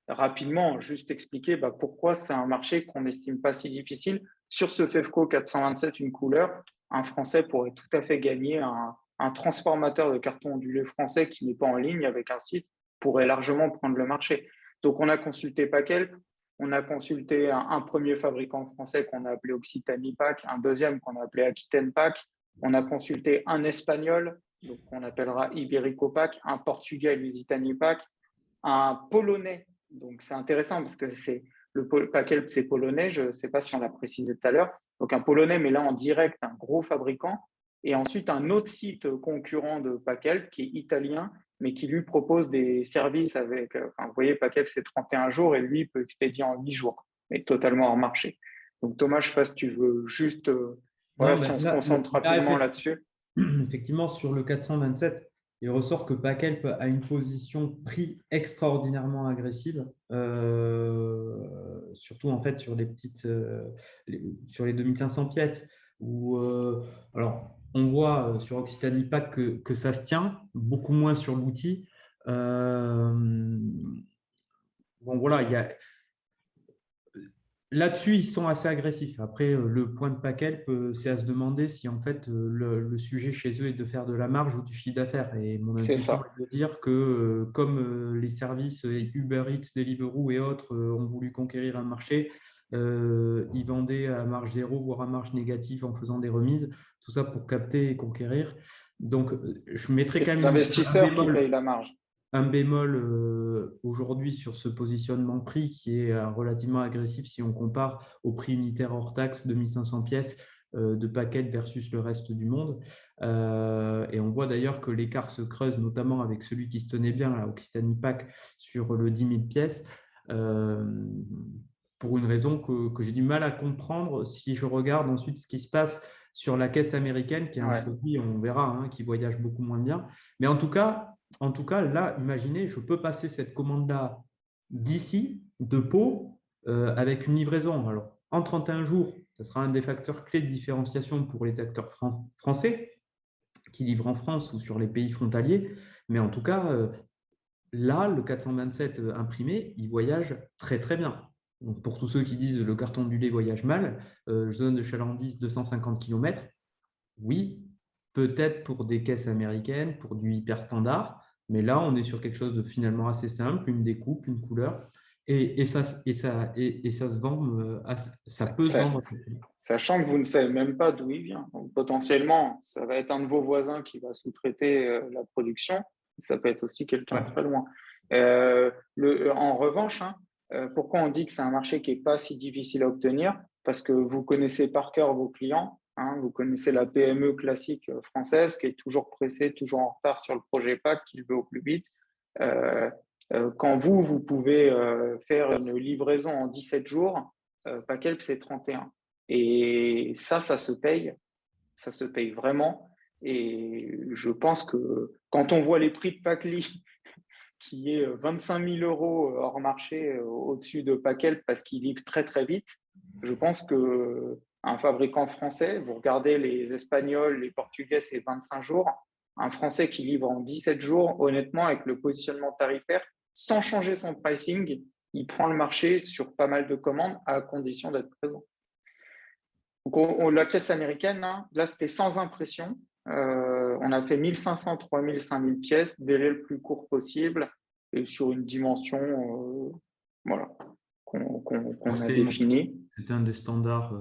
rapidement, juste expliquer pourquoi c'est un marché qu'on n'estime pas si difficile. Sur ce FEFCO 427, une couleur, un Français pourrait tout à fait gagner un transformateur de carton ondulé français qui n'est pas en ligne avec un site, pourrait largement prendre le marché. Donc, on a consulté Packelp, on a consulté un premier fabricant français qu'on a appelé Occitanie Pack, un deuxième qu'on a appelé Aquitaine Pack, on a consulté un espagnol, donc on appellera Iberico Pack, un portugais Lusitanie Pack, un polonais. Donc, c'est intéressant parce que Packelp, c'est polonais. Je ne sais pas si on l'a précisé tout à l'heure. Donc, un polonais, mais là en direct, un gros fabricant. Et ensuite, un autre site concurrent de Packelp qui est italien, mais qui lui propose des services avec. Vous voyez, Packelp, c'est 31 jours et lui, il peut expédier en 8 jours, mais totalement hors marché. Donc, Thomas, je ne sais pas si tu veux juste. Voilà, si on se concentre rapidement là-dessus. Effectivement, sur le 427, il ressort que Packelp a une position prix extraordinairement agressive, surtout en fait sur les petites, sur les 2500 pièces. Où, alors, on voit sur Occitanie Pack que ça se tient, beaucoup moins sur l'outil. Bon, voilà, il y a. Là-dessus, ils sont assez agressifs. Après, le point de Packelp, c'est à se demander si en fait le sujet chez eux est de faire de la marge ou du chiffre d'affaires. Et mon intuition est de dire que comme les services Uber Eats, Deliveroo et autres ont voulu conquérir un marché, ils vendaient à marge zéro, voire à marge négative en faisant des remises. Tout ça pour capter et conquérir. Donc, je mettrais quand même les investisseurs qui payent la marge. Un bémol aujourd'hui sur ce positionnement prix qui est relativement agressif si on compare au prix unitaire hors taxe 2500 pièces de Packelp versus le reste du monde. Et on voit d'ailleurs que l'écart se creuse notamment avec celui qui se tenait bien, la Occitanie Pack, sur le 10 000 pièces, pour une raison que j'ai du mal à comprendre si je regarde ensuite ce qui se passe sur la caisse américaine, qui est un produit, on verra, qui voyage beaucoup moins bien. Mais en tout cas, là, imaginez, je peux passer cette commande-là d'ici, de Pau, avec une livraison. Alors, en 31 jours, ce sera un des facteurs clés de différenciation pour les acteurs français qui livrent en France ou sur les pays frontaliers. Mais en tout cas, là, le 427 imprimé, il voyage très, très bien. Donc, pour tous ceux qui disent le carton ondulé voyage mal, zone de chalandise 250 km, oui, peut-être pour des caisses américaines, pour du hyper standard, mais là, on est sur quelque chose de finalement assez simple, une découpe, une couleur, et ça se vend, ça peut se vendre. Sachant que vous ne savez même pas d'où il vient. Donc, potentiellement, ça va être un de vos voisins qui va sous-traiter la production. Ça peut être aussi quelqu'un très loin. En revanche, pourquoi on dit que c'est un marché qui n'est pas si difficile à obtenir? Parce que vous connaissez par cœur vos clients. Vous connaissez la PME classique française qui est toujours pressée, toujours en retard sur le projet PAC, qui le veut au plus vite. Quand vous pouvez faire une livraison en 17 jours, Packelp, c'est 31. Et ça se paye. Ça se paye vraiment. Et je pense que quand on voit les prix de Pacli, qui est 25 000 € hors marché au-dessus de Packelp parce qu'il livre très, très vite, je pense que un fabricant français, vous regardez les Espagnols, les Portugais, c'est 25 jours. Un Français qui livre en 17 jours, honnêtement, avec le positionnement tarifaire, sans changer son pricing, il prend le marché sur pas mal de commandes à condition d'être présent. Donc, la caisse américaine, là, c'était sans impression. On a fait 1500, 3000, 5000 pièces, délai le plus court possible et sur une dimension qu'on a définie. C'était un des standards.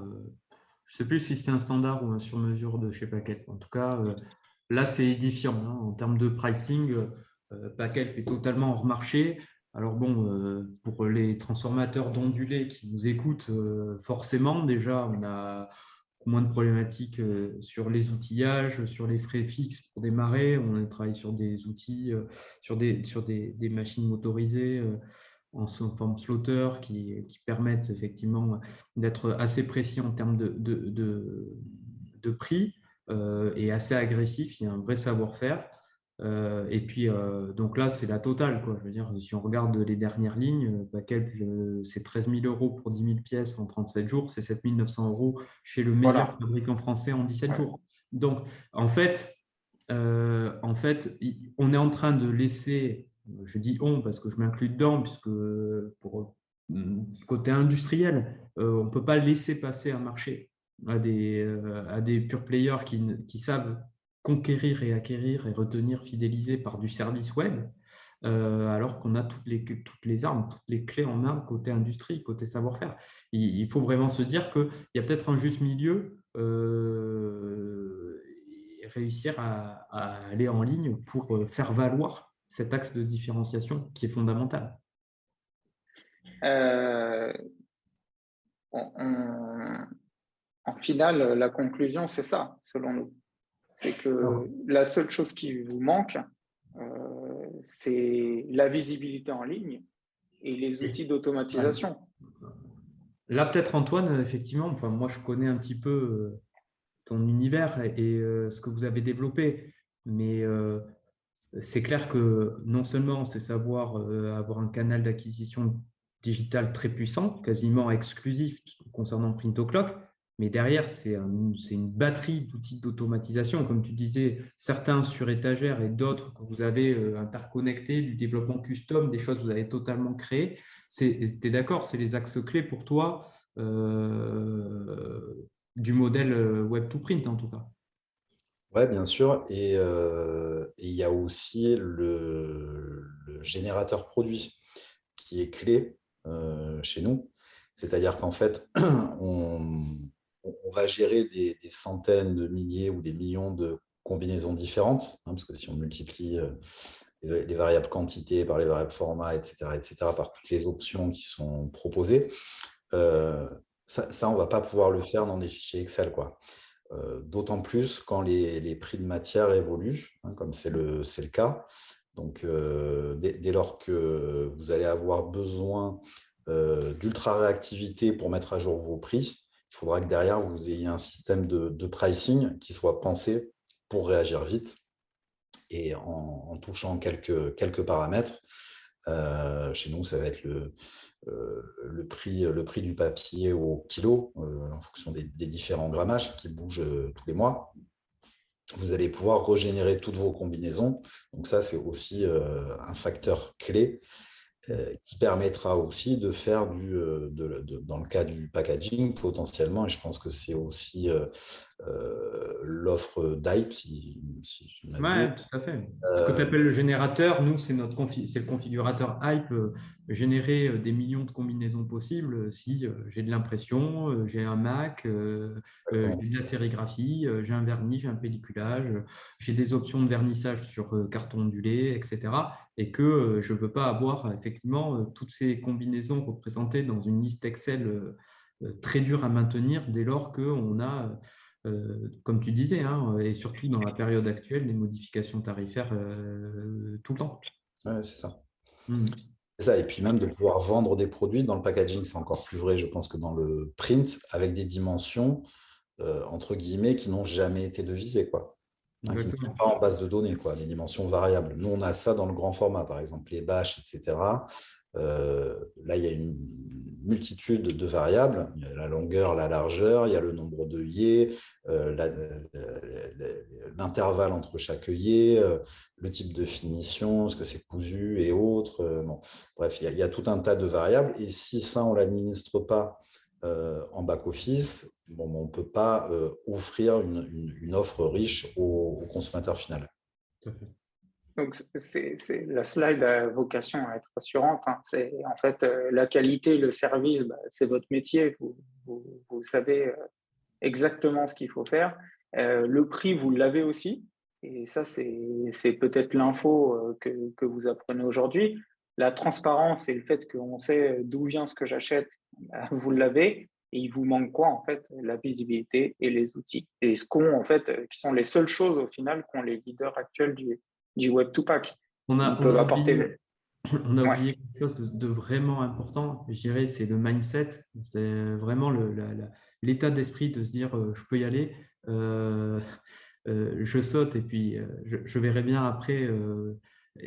Je ne sais plus si c'est un standard ou un sur-mesure de chez Packelp. En tout cas, là, c'est édifiant. En termes de pricing, Packelp est totalement hors marché. Alors bon, pour les transformateurs d'ondulés qui nous écoutent, forcément, déjà, on a moins de problématiques sur les outillages, sur les frais fixes pour démarrer. On a travaillé sur des outils, sur des machines motorisées en forme slaughter qui permettent effectivement d'être assez précis en termes de prix et assez agressif. Il y a un vrai savoir-faire. Et puis, donc là, c'est la totale, quoi. Je veux dire, si on regarde les dernières lignes, Packelp, c'est 13 000 € pour 10 000 pièces en 37 jours, c'est 7 900 € chez le meilleur fabricant français en 17 jours. Donc, en fait, on est en train de laisser je dis on parce que je m'inclus dedans, puisque pour côté industriel, on ne peut pas laisser passer un marché à des pure players qui savent conquérir et acquérir et retenir, fidéliser par du service web, alors qu'on a toutes les armes, toutes les clés en main côté industrie, côté savoir-faire. Il faut vraiment se dire qu'il y a peut-être un juste milieu, et réussir à aller en ligne pour faire valoir cet axe de différenciation qui est fondamental. Euh, en finale, la conclusion, c'est ça, selon nous. C'est que la seule chose qui vous manque, c'est la visibilité en ligne et les outils d'automatisation. Là, peut-être Antoine, effectivement, enfin, moi je connais un petit peu ton univers et ce que vous avez développé, mais c'est clair que non seulement c'est savoir avoir un canal d'acquisition digitale très puissant, quasiment exclusif concernant Print O'Clock, mais derrière, c'est une batterie d'outils d'automatisation, comme tu disais, certains sur étagère et d'autres que vous avez interconnectés, du développement custom, des choses que vous avez totalement créées. Tu es d'accord, c'est les axes clés pour toi du modèle Web to Print en tout cas. Ouais, bien sûr. Et il y a aussi le générateur produit qui est clé chez nous. C'est-à-dire qu'en fait, on va gérer des centaines de milliers ou des millions de combinaisons différentes, hein, parce que si on multiplie les variables quantité par les variables format, etc., par toutes les options qui sont proposées, ça on ne va pas pouvoir le faire dans des fichiers Excel, quoi. D'autant plus quand les prix de matière évoluent, hein, comme c'est le cas. Donc, dès lors que vous allez avoir besoin d'ultra-réactivité pour mettre à jour vos prix, il faudra que derrière, vous ayez un système de pricing qui soit pensé pour réagir vite et en touchant quelques paramètres. Chez nous, ça va être le prix du papier au kilo en fonction des différents grammages qui bougent tous les mois. Vous allez pouvoir régénérer toutes vos combinaisons. Donc ça, c'est aussi un facteur clé qui permettra aussi de faire dans le cas du packaging, potentiellement, et je pense que c'est aussi l'offre d'Hype, si je Oui, m'abuse. tout à fait. Ce que tu appelles le générateur, nous, c'est le configurateur Hype, générer des millions de combinaisons possibles si j'ai de l'impression, j'ai un Mac, j'ai de la sérigraphie, j'ai un vernis, j'ai un pelliculage, j'ai des options de vernissage sur carton ondulé, etc. Et que je ne veux pas avoir effectivement toutes ces combinaisons représentées dans une liste Excel très dure à maintenir dès lors qu'on a comme tu disais, hein, et surtout dans la période actuelle, des modifications tarifaires tout le temps. Ouais, c'est ça. Mmh. C'est ça. Et puis même de pouvoir vendre des produits. Dans le packaging, c'est encore plus vrai, je pense, que dans le print, avec des dimensions, entre guillemets, qui n'ont jamais été devisées, quoi. Hein, qui ne sont pas en base de données, quoi, des dimensions variables. Nous, on a ça dans le grand format, par exemple, les bâches, etc. Là, il y a une multitude de variables. Il y a la longueur, la largeur, il y a le nombre d'œillets, l'intervalle entre chaque œillet, le type de finition, est-ce que c'est cousu et autres. Bon. Bref, il y a tout un tas de variables. Et si ça, on ne l'administre pas en back-office, bon, on ne peut pas offrir une offre riche au consommateur final. Tout à fait. Donc, la slide a vocation à être rassurante. Hein. C'est en fait la qualité, le service, c'est votre métier. Vous savez exactement ce qu'il faut faire. Le prix, vous l'avez aussi. Et ça, c'est peut-être l'info que vous apprenez aujourd'hui. La transparence et le fait qu'on sait d'où vient ce que j'achète, vous l'avez. Et il vous manque quoi, en fait? La visibilité et les outils. Et ce qu'ont, en fait, qui sont les seules choses, au final, qu'ont les leaders actuels du Web2Pack. On Ils peuvent apporter. a Ouais. oublié quelque chose de vraiment important, je dirais, c'est le mindset. C'est vraiment l'état d'esprit de se dire je peux y aller, je saute et puis je verrai bien après.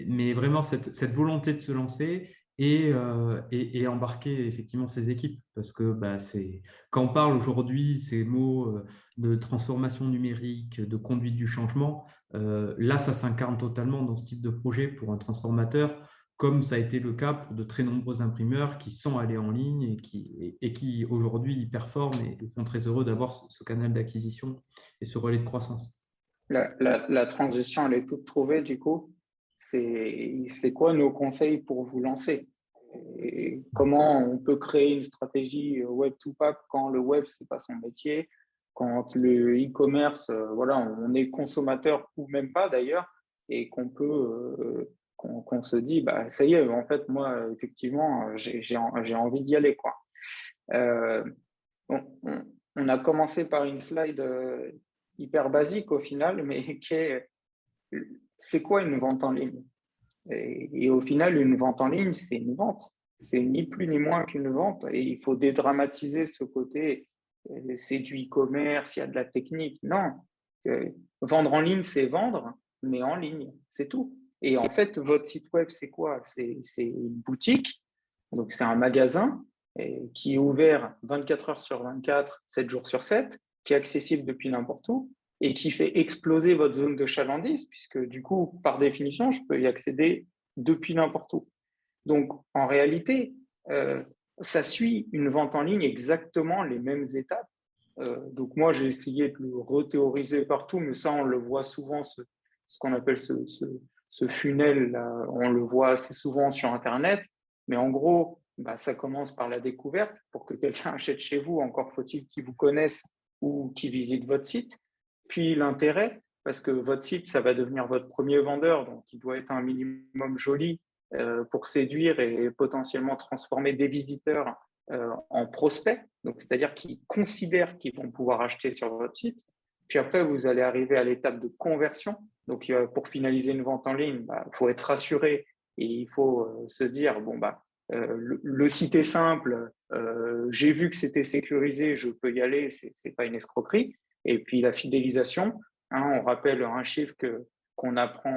Mais vraiment, cette volonté de se lancer et embarquer effectivement ces équipes. Parce que quand on parle aujourd'hui ces mots de transformation numérique, de conduite du changement, là, ça s'incarne totalement dans ce type de projet pour un transformateur, comme ça a été le cas pour de très nombreux imprimeurs qui sont allés en ligne et qui aujourd'hui performent et sont très heureux d'avoir ce canal d'acquisition et ce relais de croissance. La transition, elle est toute trouvée, du coup. C'est quoi nos conseils pour vous lancer? Et comment on peut créer une stratégie Web2Pack quand le web, c'est pas son métier, quand le e-commerce, voilà, on est consommateur ou même pas d'ailleurs, et qu'on peut, qu'on se dit, bah, ça y est, en fait, moi, effectivement, j'ai envie d'y aller, quoi. Euh, on, on- on a commencé par une slide hyper basique au final, mais qui est, c'est quoi une vente en ligne? Et au final, une vente en ligne, c'est une vente. C'est ni plus ni moins qu'une vente. Et il faut dédramatiser ce côté, c'est du e-commerce, il y a de la technique. Non, vendre en ligne, c'est vendre, mais en ligne, c'est tout. Et en fait, votre site web, c'est quoi? C'est une boutique, donc c'est un magasin qui est ouvert 24 heures sur 24, 7 jours sur 7, qui est accessible depuis n'importe où et qui fait exploser votre zone de chalandise, puisque du coup, par définition, je peux y accéder depuis n'importe où. Donc, en réalité, ça suit une vente en ligne exactement les mêmes étapes. Donc, moi, j'ai essayé de le rethéoriser partout, mais ça, on le voit souvent, ce qu'on appelle ce funnel, là, on le voit assez souvent sur Internet. Mais en gros, bah, ça commence par la découverte. Pour que quelqu'un achète chez vous, encore faut-il qu'il vous connaisse ou qu'il visite votre site. Puis l'intérêt, parce que votre site, ça va devenir votre premier vendeur, donc il doit être un minimum joli pour séduire et potentiellement transformer des visiteurs en prospects, donc c'est-à-dire qu'ils considèrent qu'ils vont pouvoir acheter sur votre site. Puis après, vous allez arriver à l'étape de conversion. Donc pour finaliser une vente en ligne, il faut être rassuré et il faut se dire, bon, le site est simple, j'ai vu que c'était sécurisé, je peux y aller, c'est pas une escroquerie. Et puis la fidélisation, hein, on rappelle un chiffre qu'on apprend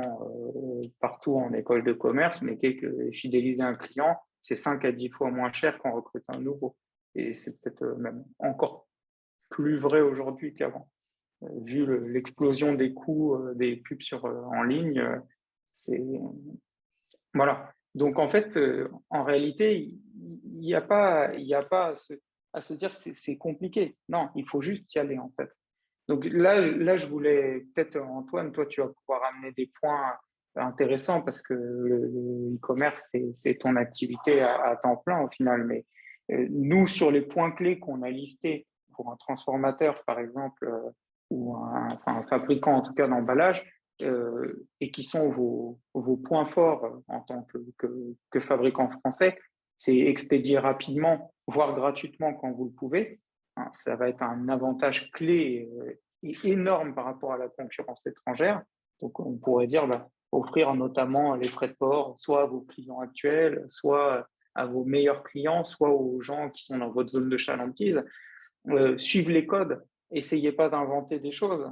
partout en école de commerce, mais qui est que fidéliser un client, c'est 5 à 10 fois moins cher qu'en recruter un nouveau. Et c'est peut-être même encore plus vrai aujourd'hui qu'avant. Vu l'explosion des coûts des pubs en ligne, c'est voilà. Donc en fait, en réalité, il n'y a pas, à se dire c'est compliqué. Non, il faut juste y aller en fait. Donc là, je voulais peut-être, Antoine, toi, tu vas pouvoir amener des points intéressants parce que le e-commerce, c'est ton activité à temps plein au final. Mais nous, sur les points clés qu'on a listés pour un transformateur, par exemple, ou un fabricant, en tout cas, d'emballage, et qui sont vos points forts en tant que fabricant français, c'est expédier rapidement, voire gratuitement quand vous le pouvez. Hein, ça va être un avantage clé et énorme par rapport à la concurrence étrangère. Donc, on pourrait dire offrir notamment les frais de port, soit à vos clients actuels, soit à vos meilleurs clients, soit aux gens qui sont dans votre zone de chalandise. Suivre les codes, essayez pas d'inventer des choses.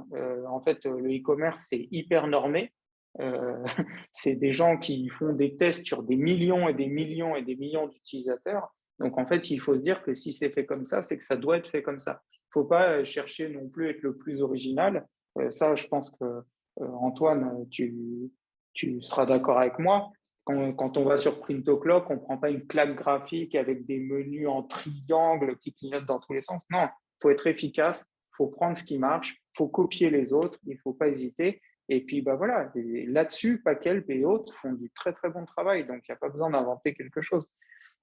En fait, le e-commerce, c'est hyper normé. Euh, c'est des gens qui font des tests sur des millions et des millions et des millions d'utilisateurs. Donc, en fait, il faut se dire que si c'est fait comme ça, c'est que ça doit être fait comme ça. Il ne faut pas chercher non plus à être le plus original. Ça, je pense que Antoine, tu seras d'accord avec moi. Quand on va sur Print O'Clock, on ne prend pas une claque graphique avec des menus en triangle qui clignotent dans tous les sens. Non, il faut être efficace, il faut prendre ce qui marche, il faut copier les autres, il ne faut pas hésiter. Et puis, voilà, là-dessus, Packelp et autres font du très, très bon travail. Donc, il n'y a pas besoin d'inventer quelque chose.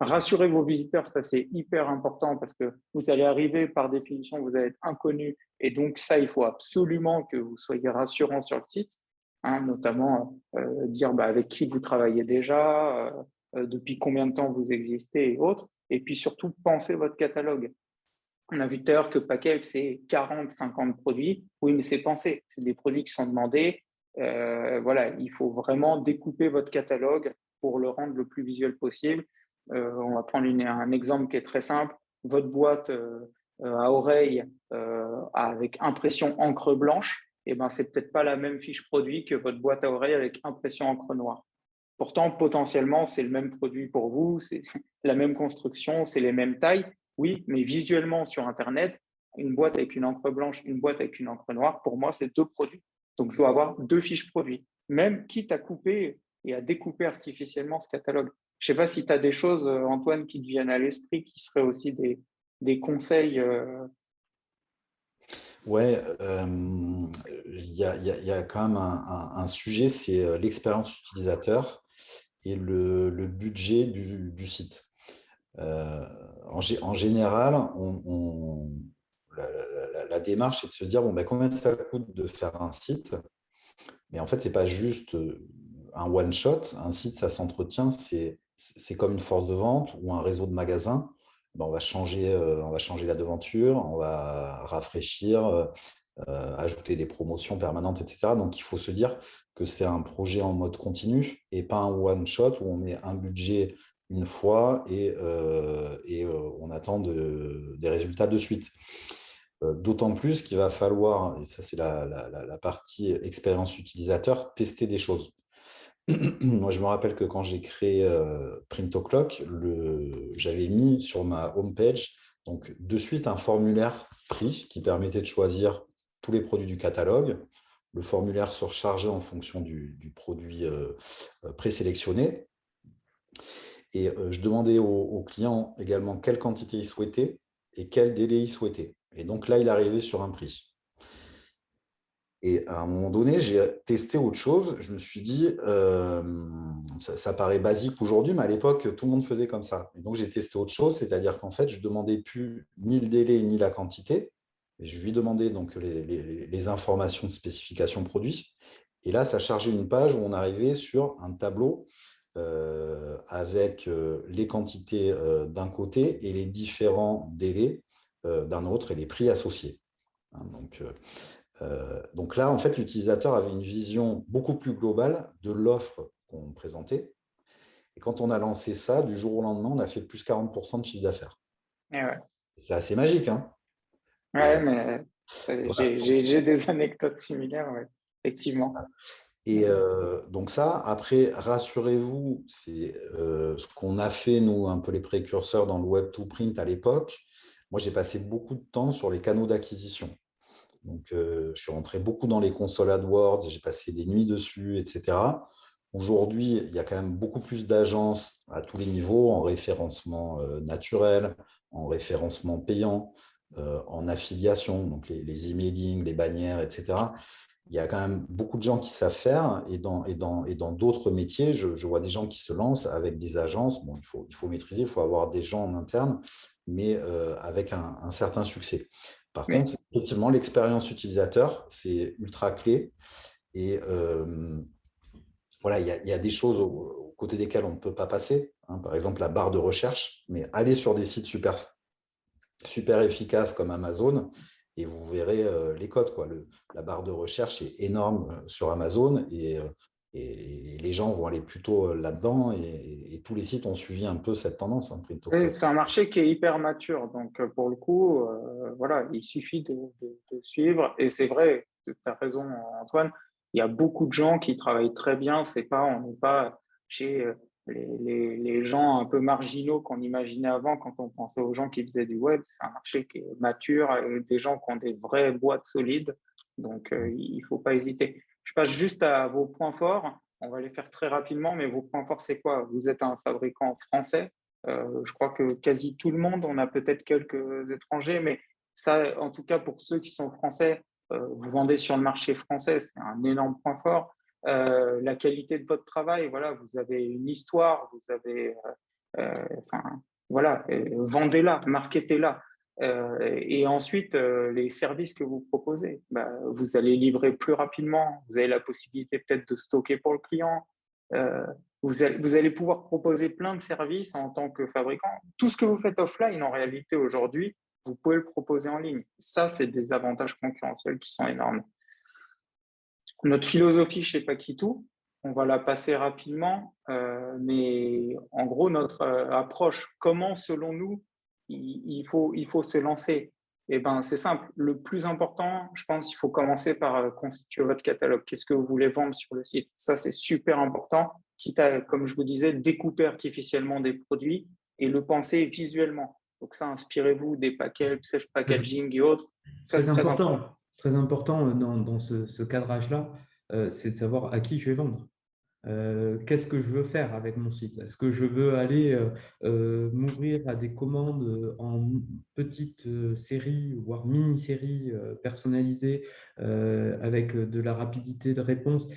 Rassurez vos visiteurs, ça c'est hyper important parce que vous allez arriver par définition, vous allez être inconnu. Et donc, ça, il faut absolument que vous soyez rassurant sur le site, hein, notamment dire avec qui vous travaillez déjà, depuis combien de temps vous existez et autres. Et puis surtout, pensez votre catalogue. On a vu tout à l'heure que Packelp, c'est 40, 50 produits. Oui, mais c'est pensé. C'est des produits qui sont demandés. Voilà, il faut vraiment découper votre catalogue pour le rendre le plus visuel possible. On va prendre un exemple qui est très simple. Votre boîte à oreille avec impression encre blanche, et ben, c'est peut-être pas la même fiche produit que votre boîte à oreille avec impression encre noire. Pourtant, potentiellement, c'est le même produit pour vous, c'est la même construction, c'est les mêmes tailles. Oui, mais visuellement sur Internet, une boîte avec une encre blanche, une boîte avec une encre noire, pour moi, c'est deux produits. Donc, je dois avoir deux fiches produits, même quitte à couper et à découper artificiellement ce catalogue. Je ne sais pas si tu as des choses, Antoine, qui te viennent à l'esprit, qui seraient aussi des conseils. Ouais, il y a quand même un sujet, c'est l'expérience utilisateur et le budget du site. En général, la démarche est de se dire bon, ben, combien ça coûte de faire un site, mais en fait, ce n'est pas juste un one-shot. Un site, ça s'entretient, c'est comme une force de vente ou un réseau de magasins. Ben, on va changer la devanture, on va rafraîchir, ajouter des promotions permanentes, etc. Donc, il faut se dire que c'est un projet en mode continu et pas un one-shot où on met un budget une fois et on attend des résultats de suite. D'autant plus qu'il va falloir, et ça c'est la partie expérience utilisateur, tester des choses. Moi, je me rappelle que quand j'ai créé Print O'Clock, j'avais mis sur ma homepage donc, de suite un formulaire prix qui permettait de choisir tous les produits du catalogue. Le formulaire se rechargeait en fonction du produit présélectionné. Et je demandais au client également quelle quantité il souhaitait et quel délai il souhaitait. Et donc là, il arrivait sur un prix. Et à un moment donné, j'ai testé autre chose. Je me suis dit, ça paraît basique aujourd'hui, mais à l'époque, tout le monde faisait comme ça. Et donc, j'ai testé autre chose, c'est-à-dire qu'en fait, je ne demandais plus ni le délai ni la quantité. Et je lui demandais donc les informations de spécification produit. Et là, ça chargeait une page où on arrivait sur un tableau avec les quantités d'un côté et les différents délais d'un autre et les prix associés. Hein, donc là, en fait, l'utilisateur avait une vision beaucoup plus globale de l'offre qu'on présentait. Et quand on a lancé ça, du jour au lendemain, on a fait plus 40% de chiffre d'affaires. Ouais. C'est assez magique, hein? Ouais, mais Voilà. j'ai des anecdotes similaires, ouais, effectivement. Et donc ça, après, rassurez-vous, c'est ce qu'on a fait, nous, un peu les précurseurs dans le Web2Print à l'époque. Moi, j'ai passé beaucoup de temps sur les canaux d'acquisition. Donc, je suis rentré beaucoup dans les consoles AdWords, j'ai passé des nuits dessus, etc. Aujourd'hui, il y a quand même beaucoup plus d'agences à tous les niveaux, en référencement naturel, en référencement payant, en affiliation, donc les emailing, les bannières, etc. Il y a quand même beaucoup de gens qui savent faire et dans d'autres métiers, je vois des gens qui se lancent avec des agences. Bon, il faut maîtriser, il faut avoir des gens en interne, mais avec un certain succès. Par Mais contre, effectivement, l'expérience utilisateur, c'est ultra clé. Et voilà, il y a des choses aux côtés desquelles on ne peut pas passer. Hein. Par exemple, la barre de recherche. Mais aller sur des sites super efficaces comme Amazon et vous verrez les codes. Quoi. La barre de recherche est énorme sur Amazon et les gens vont aller plutôt là-dedans et tous les sites ont suivi un peu cette tendance. Hein, oui, c'est un marché qui est hyper mature. Donc, pour le coup, voilà, il suffit de suivre. Et c'est vrai, tu as raison, Antoine, il y a beaucoup de gens qui travaillent très bien. On n'est pas chez les gens un peu marginaux qu'on imaginait avant quand on pensait aux gens qui faisaient du web. C'est un marché qui est mature, avec des gens qui ont des vraies boîtes solides. Donc, il ne faut pas hésiter. Je passe juste à vos points forts. On va les faire très rapidement, mais vos points forts, c'est quoi? Vous êtes un fabricant français. Je crois que quasi tout le monde, on a peut-être quelques étrangers, mais ça, en tout cas, pour ceux qui sont français, vous vendez sur le marché français, c'est un énorme point fort. La qualité de votre travail, voilà, vous avez une histoire, vous avez, enfin, voilà, vendez-la, marketez-la. Et ensuite, les services que vous proposez, bah, vous allez livrer plus rapidement, vous avez la possibilité peut-être de stocker pour le client. Euh, vous allez pouvoir proposer plein de services en tant que fabricant. Tout ce que vous faites offline, en réalité, aujourd'hui, vous pouvez le proposer en ligne. Ça, c'est des avantages concurrentiels qui sont énormes. Notre philosophie chez Paquitou, on va la passer rapidement, mais en gros, notre approche, comment, selon nous, il faut se lancer. Eh ben, c'est simple. Le plus important, je pense, il faut commencer par constituer votre catalogue. Qu'est-ce que vous voulez vendre sur le site? Ça, c'est super important. quitte à, comme je vous disais, découper artificiellement des produits et le penser visuellement. Donc ça, inspirez-vous des packaging et autres. Ça, c'est très important. Très important dans ce cadrage-là, c'est de savoir à qui je vais vendre. Qu'est-ce que je veux faire avec mon site? Est-ce que je veux aller m'ouvrir à des commandes en petites séries, voire mini-séries personnalisées avec de la rapidité de réponse?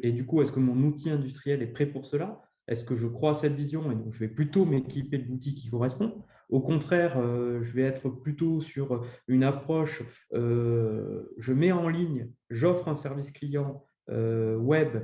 Et du coup, est-ce que mon outil industriel est prêt pour cela? Est-ce que je crois à cette vision et donc je vais plutôt m'équiper de l'outil qui correspond? Au contraire, je vais être plutôt sur une approche, je mets en ligne, j'offre un service client web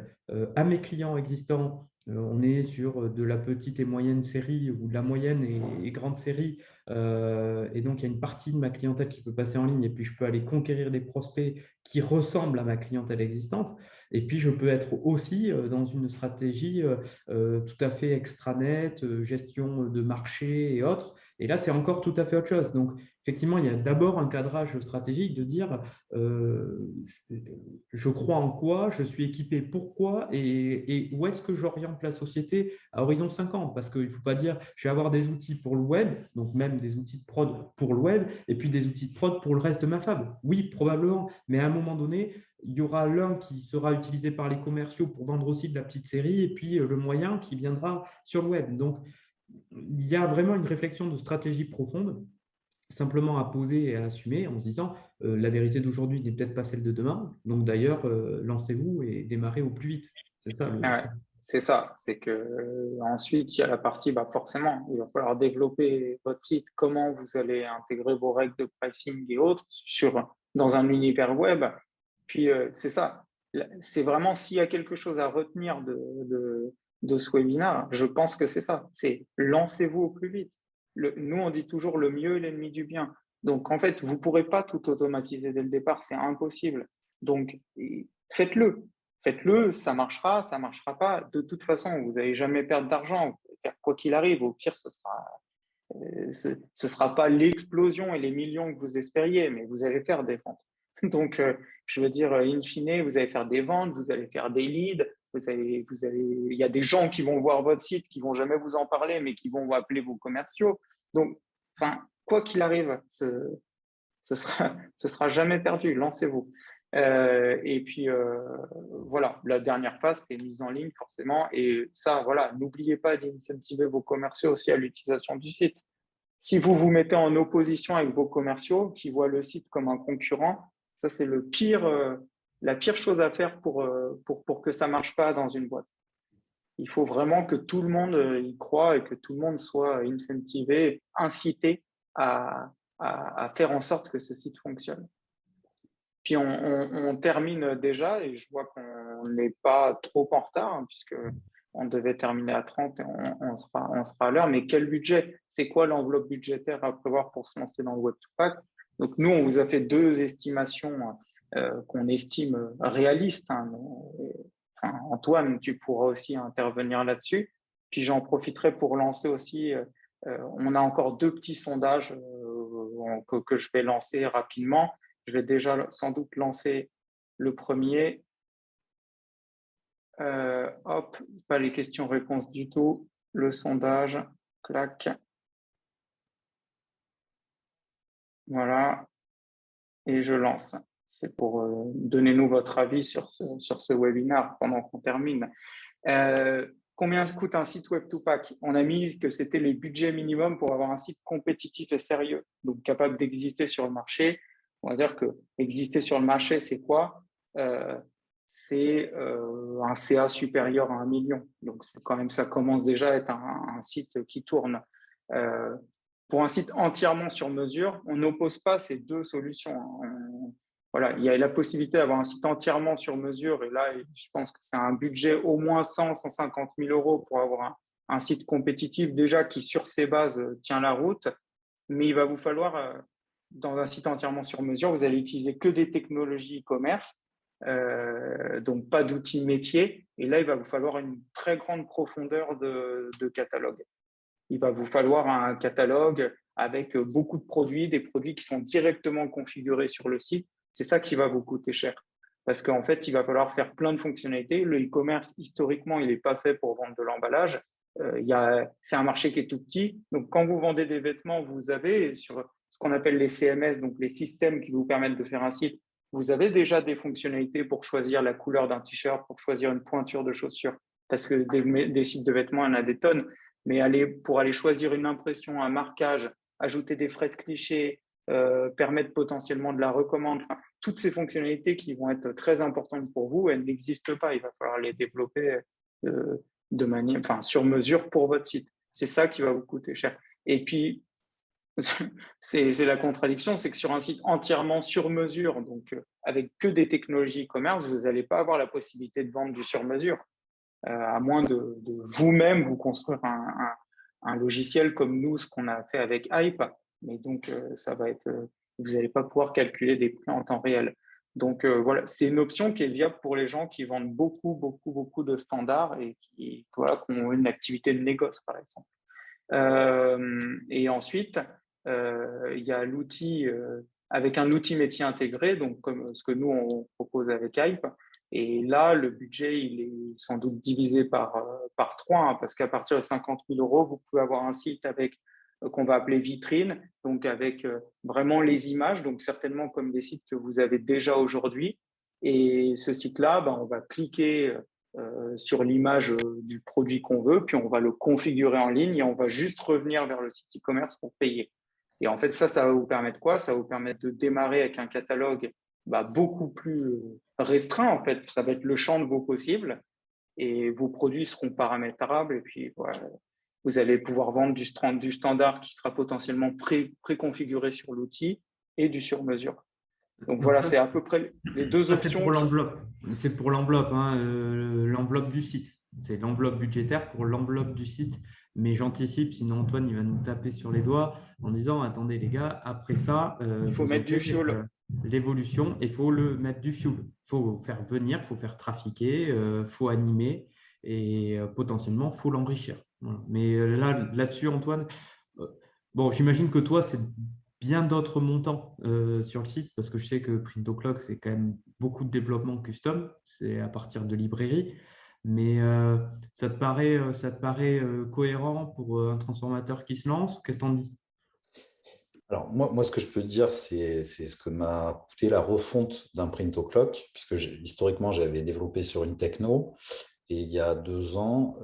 à mes clients existants. On est sur de la petite et moyenne série ou de la moyenne et grande série. Et donc, il y a une partie de ma clientèle qui peut passer en ligne et puis je peux aller conquérir des prospects qui ressemblent à ma clientèle existante. Et puis, je peux être aussi dans une stratégie tout à fait extranet, gestion de marché et autres. Et là, c'est encore tout à fait autre chose. Donc, effectivement, il y a d'abord un cadrage stratégique de dire je crois en quoi, je suis équipé pourquoi et où est-ce que j'oriente la société à horizon 5 ans. Parce qu'il ne faut pas dire je vais avoir des outils pour le web, donc même des outils de prod pour le web et puis des outils de prod pour le reste de ma fab. Oui, probablement, mais à un moment donné, il y aura l'un qui sera utilisé par les commerciaux pour vendre aussi de la petite série et puis le moyen qui viendra sur le web. Donc, il y a vraiment une réflexion de stratégie profonde, simplement à poser et à assumer en se disant la vérité d'aujourd'hui n'est peut-être pas celle de demain. Donc d'ailleurs, lancez-vous et démarrez au plus vite. C'est ça. Ouais, c'est ça. C'est que ensuite, il y a la partie, forcément, il va falloir développer votre site, comment vous allez intégrer vos règles de pricing et autres dans un univers web. Puis, c'est ça. C'est vraiment s'il y a quelque chose à retenir de ce webinaire, je pense que c'est ça. C'est lancez-vous au plus vite. Nous, on dit toujours le mieux est l'ennemi du bien. Donc, en fait, vous ne pourrez pas tout automatiser dès le départ. C'est impossible. Donc, faites-le. Faites-le, ça marchera pas. De toute façon, vous n'allez jamais perdre d'argent. Vous allez faire quoi qu'il arrive. Au pire, ce sera pas l'explosion et les millions que vous espériez, mais vous allez faire des ventes. Donc, je veux dire, in fine, vous allez faire des ventes, vous allez faire des leads, il y a des gens qui vont voir votre site, qui vont jamais vous en parler, mais qui vont vous appeler vos commerciaux. Donc, enfin, quoi qu'il arrive, ce sera jamais perdu. Lancez-vous. Et puis, voilà, la dernière phase, c'est mise en ligne, forcément. Et ça, voilà, n'oubliez pas d'incentiver vos commerciaux aussi à l'utilisation du site. Si vous vous mettez en opposition avec vos commerciaux qui voient le site comme un concurrent, ça, c'est la pire chose à faire pour que ça marche pas dans une boîte. Il faut vraiment que tout le monde y croit et que tout le monde soit incentivé, incité à faire en sorte que ce site fonctionne. Puis on termine déjà et je vois qu'on n'est pas trop en retard hein, puisque on devait terminer à 30 et on sera à l'heure. Mais quel budget? C'est quoi l'enveloppe budgétaire à prévoir pour se lancer dans le Web2Pack? Donc nous, on vous a fait deux estimations qu'on estime réalistes. Hein. Enfin, Antoine, tu pourras aussi intervenir là-dessus. Puis j'en profiterai pour lancer aussi, on a encore deux petits sondages que je vais lancer rapidement. Je vais déjà sans doute lancer le premier. Hop, pas les questions-réponses du tout. Le sondage, clac. Voilà. Et je lance. C'est pour donner-nous votre avis sur ce webinaire pendant qu'on termine. Combien se coûte un site Web2Pack? On a mis que c'était les budgets minimums pour avoir un site compétitif et sérieux, donc capable d'exister sur le marché. On va dire que exister sur le marché, c'est quoi? C'est un CA supérieur à 1 million. Donc, quand même, ça commence déjà à être un site qui tourne. Pour un site entièrement sur mesure, on n'oppose pas ces deux solutions. Voilà, il y a la possibilité d'avoir un site entièrement sur mesure. Et là, je pense que c'est un budget au moins 100-150 000 euros pour avoir un site compétitif déjà qui, sur ses bases, tient la route. Mais il va vous falloir, dans un site entièrement sur mesure, vous allez utiliser que des technologies e-commerce, donc pas d'outils métiers. Et là, il va vous falloir une très grande profondeur de catalogue. Il va vous falloir un catalogue avec beaucoup de produits, des produits qui sont directement configurés sur le site. C'est ça qui va vous coûter cher. parce qu'en fait, il va falloir faire plein de fonctionnalités. Le e-commerce, historiquement, il n'est pas fait pour vendre de l'emballage. C'est un marché qui est tout petit. Donc, quand vous vendez des vêtements, vous avez sur ce qu'on appelle les CMS, donc les systèmes qui vous permettent de faire un site, vous avez déjà des fonctionnalités pour choisir la couleur d'un t-shirt, pour choisir une pointure de chaussure, parce que des sites de vêtements, il y en a des tonnes. Mais pour aller choisir une impression, un marquage, ajouter des frais de clichés, permettre potentiellement de la recommande, enfin, toutes ces fonctionnalités qui vont être très importantes pour vous, elles n'existent pas. Il va falloir les développer de manière, enfin, sur mesure pour votre site. C'est ça qui va vous coûter cher. Et puis, c'est la contradiction, c'est que sur un site entièrement sur mesure, donc avec que des technologies e-commerce, vous n'allez pas avoir la possibilité de vendre du sur mesure, à moins de vous-même vous construire un logiciel comme nous, ce qu'on a fait avec Hype. Mais donc, ça va être, vous n'allez pas pouvoir calculer des prix en temps réel. Donc voilà, c'est une option qui est viable pour les gens qui vendent beaucoup, beaucoup, beaucoup de standards et qui ont une activité de négoce, par exemple. Et ensuite, il y a l'outil avec un outil métier intégré, donc comme ce que nous on propose avec Hype. Et là, le budget, il est sans doute divisé par 3, hein, parce qu'à partir de 50 000 euros, vous pouvez avoir un site avec qu'on va appeler vitrine, donc avec vraiment les images, donc certainement comme des sites que vous avez déjà aujourd'hui. Et ce site-là, on va cliquer sur l'image du produit qu'on veut, puis on va le configurer en ligne et on va juste revenir vers le site e-commerce pour payer. Et en fait, ça va vous permettre quoi? Ça va vous permettre de démarrer avec un catalogue beaucoup plus restreint. En fait, ça va être le champ de vos possibles et vos produits seront paramétrables. Et puis, voilà, vous allez pouvoir vendre du standard qui sera potentiellement préconfiguré sur l'outil et du sur-mesure. Donc voilà, c'est à peu près les deux options. C'est pour l'enveloppe. C'est pour l'enveloppe, hein, l'enveloppe du site. C'est l'enveloppe budgétaire pour l'enveloppe du site. Mais j'anticipe, sinon Antoine, il va nous taper sur les doigts en disant, attendez les gars, après ça, il faut mettre du fuel. L'évolution, il faut le mettre du fuel. Il faut faire venir, il faut faire trafiquer, il faut animer et potentiellement, il faut l'enrichir. Voilà. Mais là-dessus, Antoine, bon, j'imagine que toi, c'est bien d'autres montants sur le site parce que je sais que Print-O-Clock, c'est quand même beaucoup de développement custom, c'est à partir de librairies. Mais ça te paraît cohérent pour un transformateur qui se lance? Qu'est-ce que tu en dis? Alors, moi, ce que je peux te dire, c'est ce que m'a coûté la refonte d'un Print-O-Clock, puisque historiquement, j'avais développé sur une techno. Et il y a 2 ans,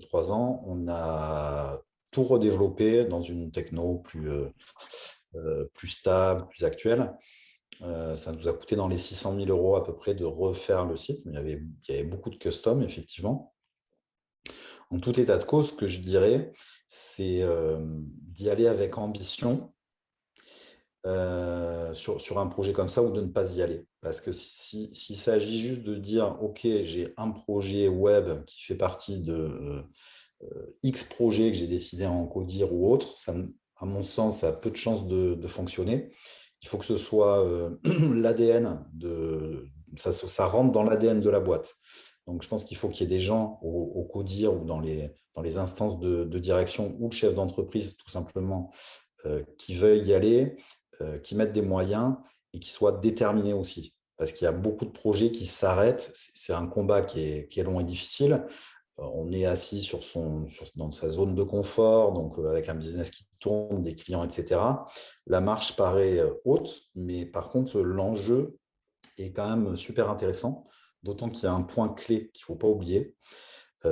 3 ans, on a tout redéveloppé dans une techno plus stable, plus actuelle. Ça nous a coûté dans les 600 000 euros à peu près de refaire le site. Il y avait beaucoup de custom, effectivement. En tout état de cause, ce que je dirais, c'est d'y aller avec ambition sur un projet comme ça ou de ne pas y aller. Parce que s'il s'agit juste de dire « Ok, j'ai un projet web qui fait partie de X projets que j'ai décidé à en codir ou autre », à mon sens, ça a peu de chances de fonctionner. Il faut que ce soit l'ADN, ça rentre dans l'ADN de la boîte. Donc, je pense qu'il faut qu'il y ait des gens au CODIR ou dans les instances de direction ou le chef d'entreprise, tout simplement, qui veuillent y aller, qui mettent des moyens et qui soient déterminés aussi. Parce qu'il y a beaucoup de projets qui s'arrêtent. C'est un combat qui est long et difficile. On est assis dans sa zone de confort, donc avec un business qui tourne, des clients, etc. La marche paraît haute, mais par contre, l'enjeu est quand même super intéressant, d'autant qu'il y a un point clé qu'il ne faut pas oublier.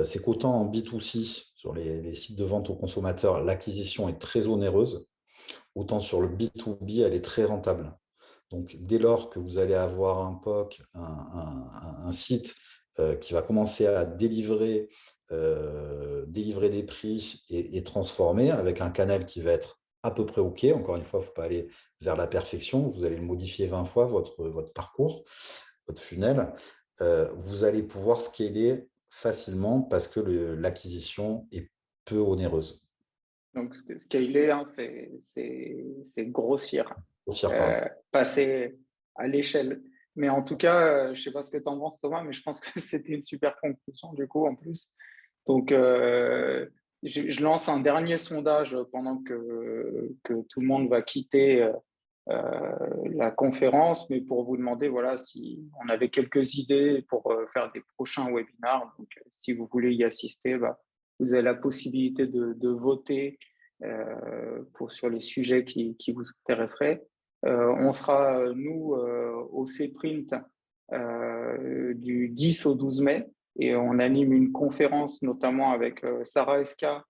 C'est qu'autant en B2C, sur les sites de vente aux consommateurs, l'acquisition est très onéreuse, autant sur le B2B, elle est très rentable. Donc, dès lors que vous allez avoir un POC, un site qui va commencer à délivrer des prix et transformer avec un canal qui va être à peu près OK. Encore une fois, il ne faut pas aller vers la perfection. Vous allez le modifier 20 fois, votre parcours, votre funnel. Vous allez pouvoir scaler facilement parce que l'acquisition est peu onéreuse. Donc, scaler, hein, c'est grossir, Pardon. passer à l'échelle. Mais en tout cas, je ne sais pas ce que tu en penses, Thomas, mais je pense que c'était une super conclusion du coup en plus. Donc, je lance un dernier sondage pendant que tout le monde va quitter la conférence, mais pour vous demander voilà, si on avait quelques idées pour faire des prochains webinars. Donc, si vous voulez y assister, vous avez la possibilité de voter sur les sujets qui vous intéresseraient. On sera, nous, au C-Print du 10 au 12 mai et on anime une conférence notamment avec Sarah Esca,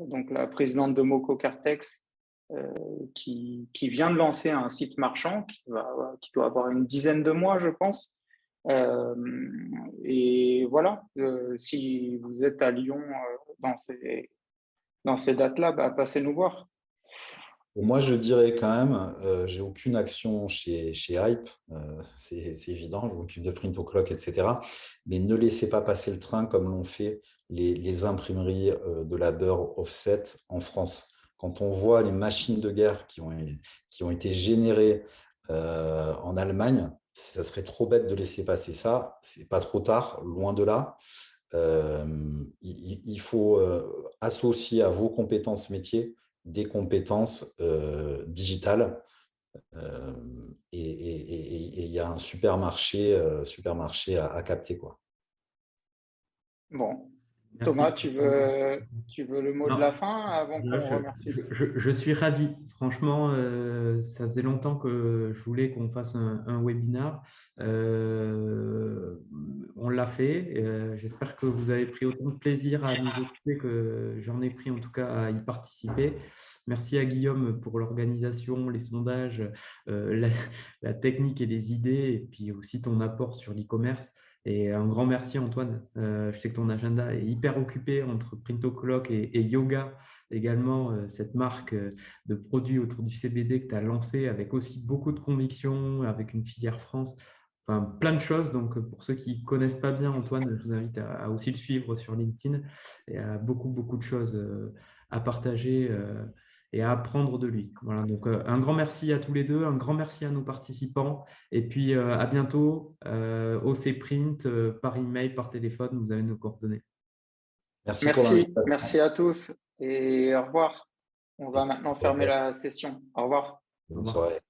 donc la présidente de Moco Cartex, qui vient de lancer un site marchand qui doit avoir une dizaine de mois, je pense. Et voilà, si vous êtes à Lyon dans ces dates-là, passez nous voir. Et moi, je dirais quand même, j'ai aucune action chez Hype, c'est évident, je m'occupe de Print O'Clock, etc. Mais ne laissez pas passer le train comme l'ont fait les imprimeries de la beurre offset en France. Quand on voit les machines de guerre qui ont été générées en Allemagne, ça serait trop bête de laisser passer ça. C'est pas trop tard, loin de là. Il faut associer à vos compétences métiers des compétences digitales. Et il y a un supermarché à capter, quoi. Bon. Merci. Thomas, tu veux le mot de la fin avant qu'on remercie? Je suis ravi. Franchement, ça faisait longtemps que je voulais qu'on fasse un webinar. On l'a fait. J'espère que vous avez pris autant de plaisir à nous écouter que j'en ai pris en tout cas à y participer. Merci à Guillaume pour l'organisation, les sondages, la technique et les idées, et puis aussi ton apport sur l'e-commerce. Et un grand merci Antoine. Je sais que ton agenda est hyper occupé entre Print O'Clock et Yoga, également cette marque de produits autour du CBD que tu as lancé avec aussi beaucoup de conviction, avec une filière France, enfin plein de choses. Donc pour ceux qui ne connaissent pas bien Antoine, je vous invite à aussi le suivre sur LinkedIn et à beaucoup de choses à partager et à apprendre de lui. Voilà, donc un grand merci à tous les deux, un grand merci à nos participants. Et puis, à bientôt au C-Print, par email, par téléphone, vous avez nos coordonnées. Merci pour l'invitation. Merci à tous et au revoir. On va maintenant fermer la session. Au revoir. Bonne soirée.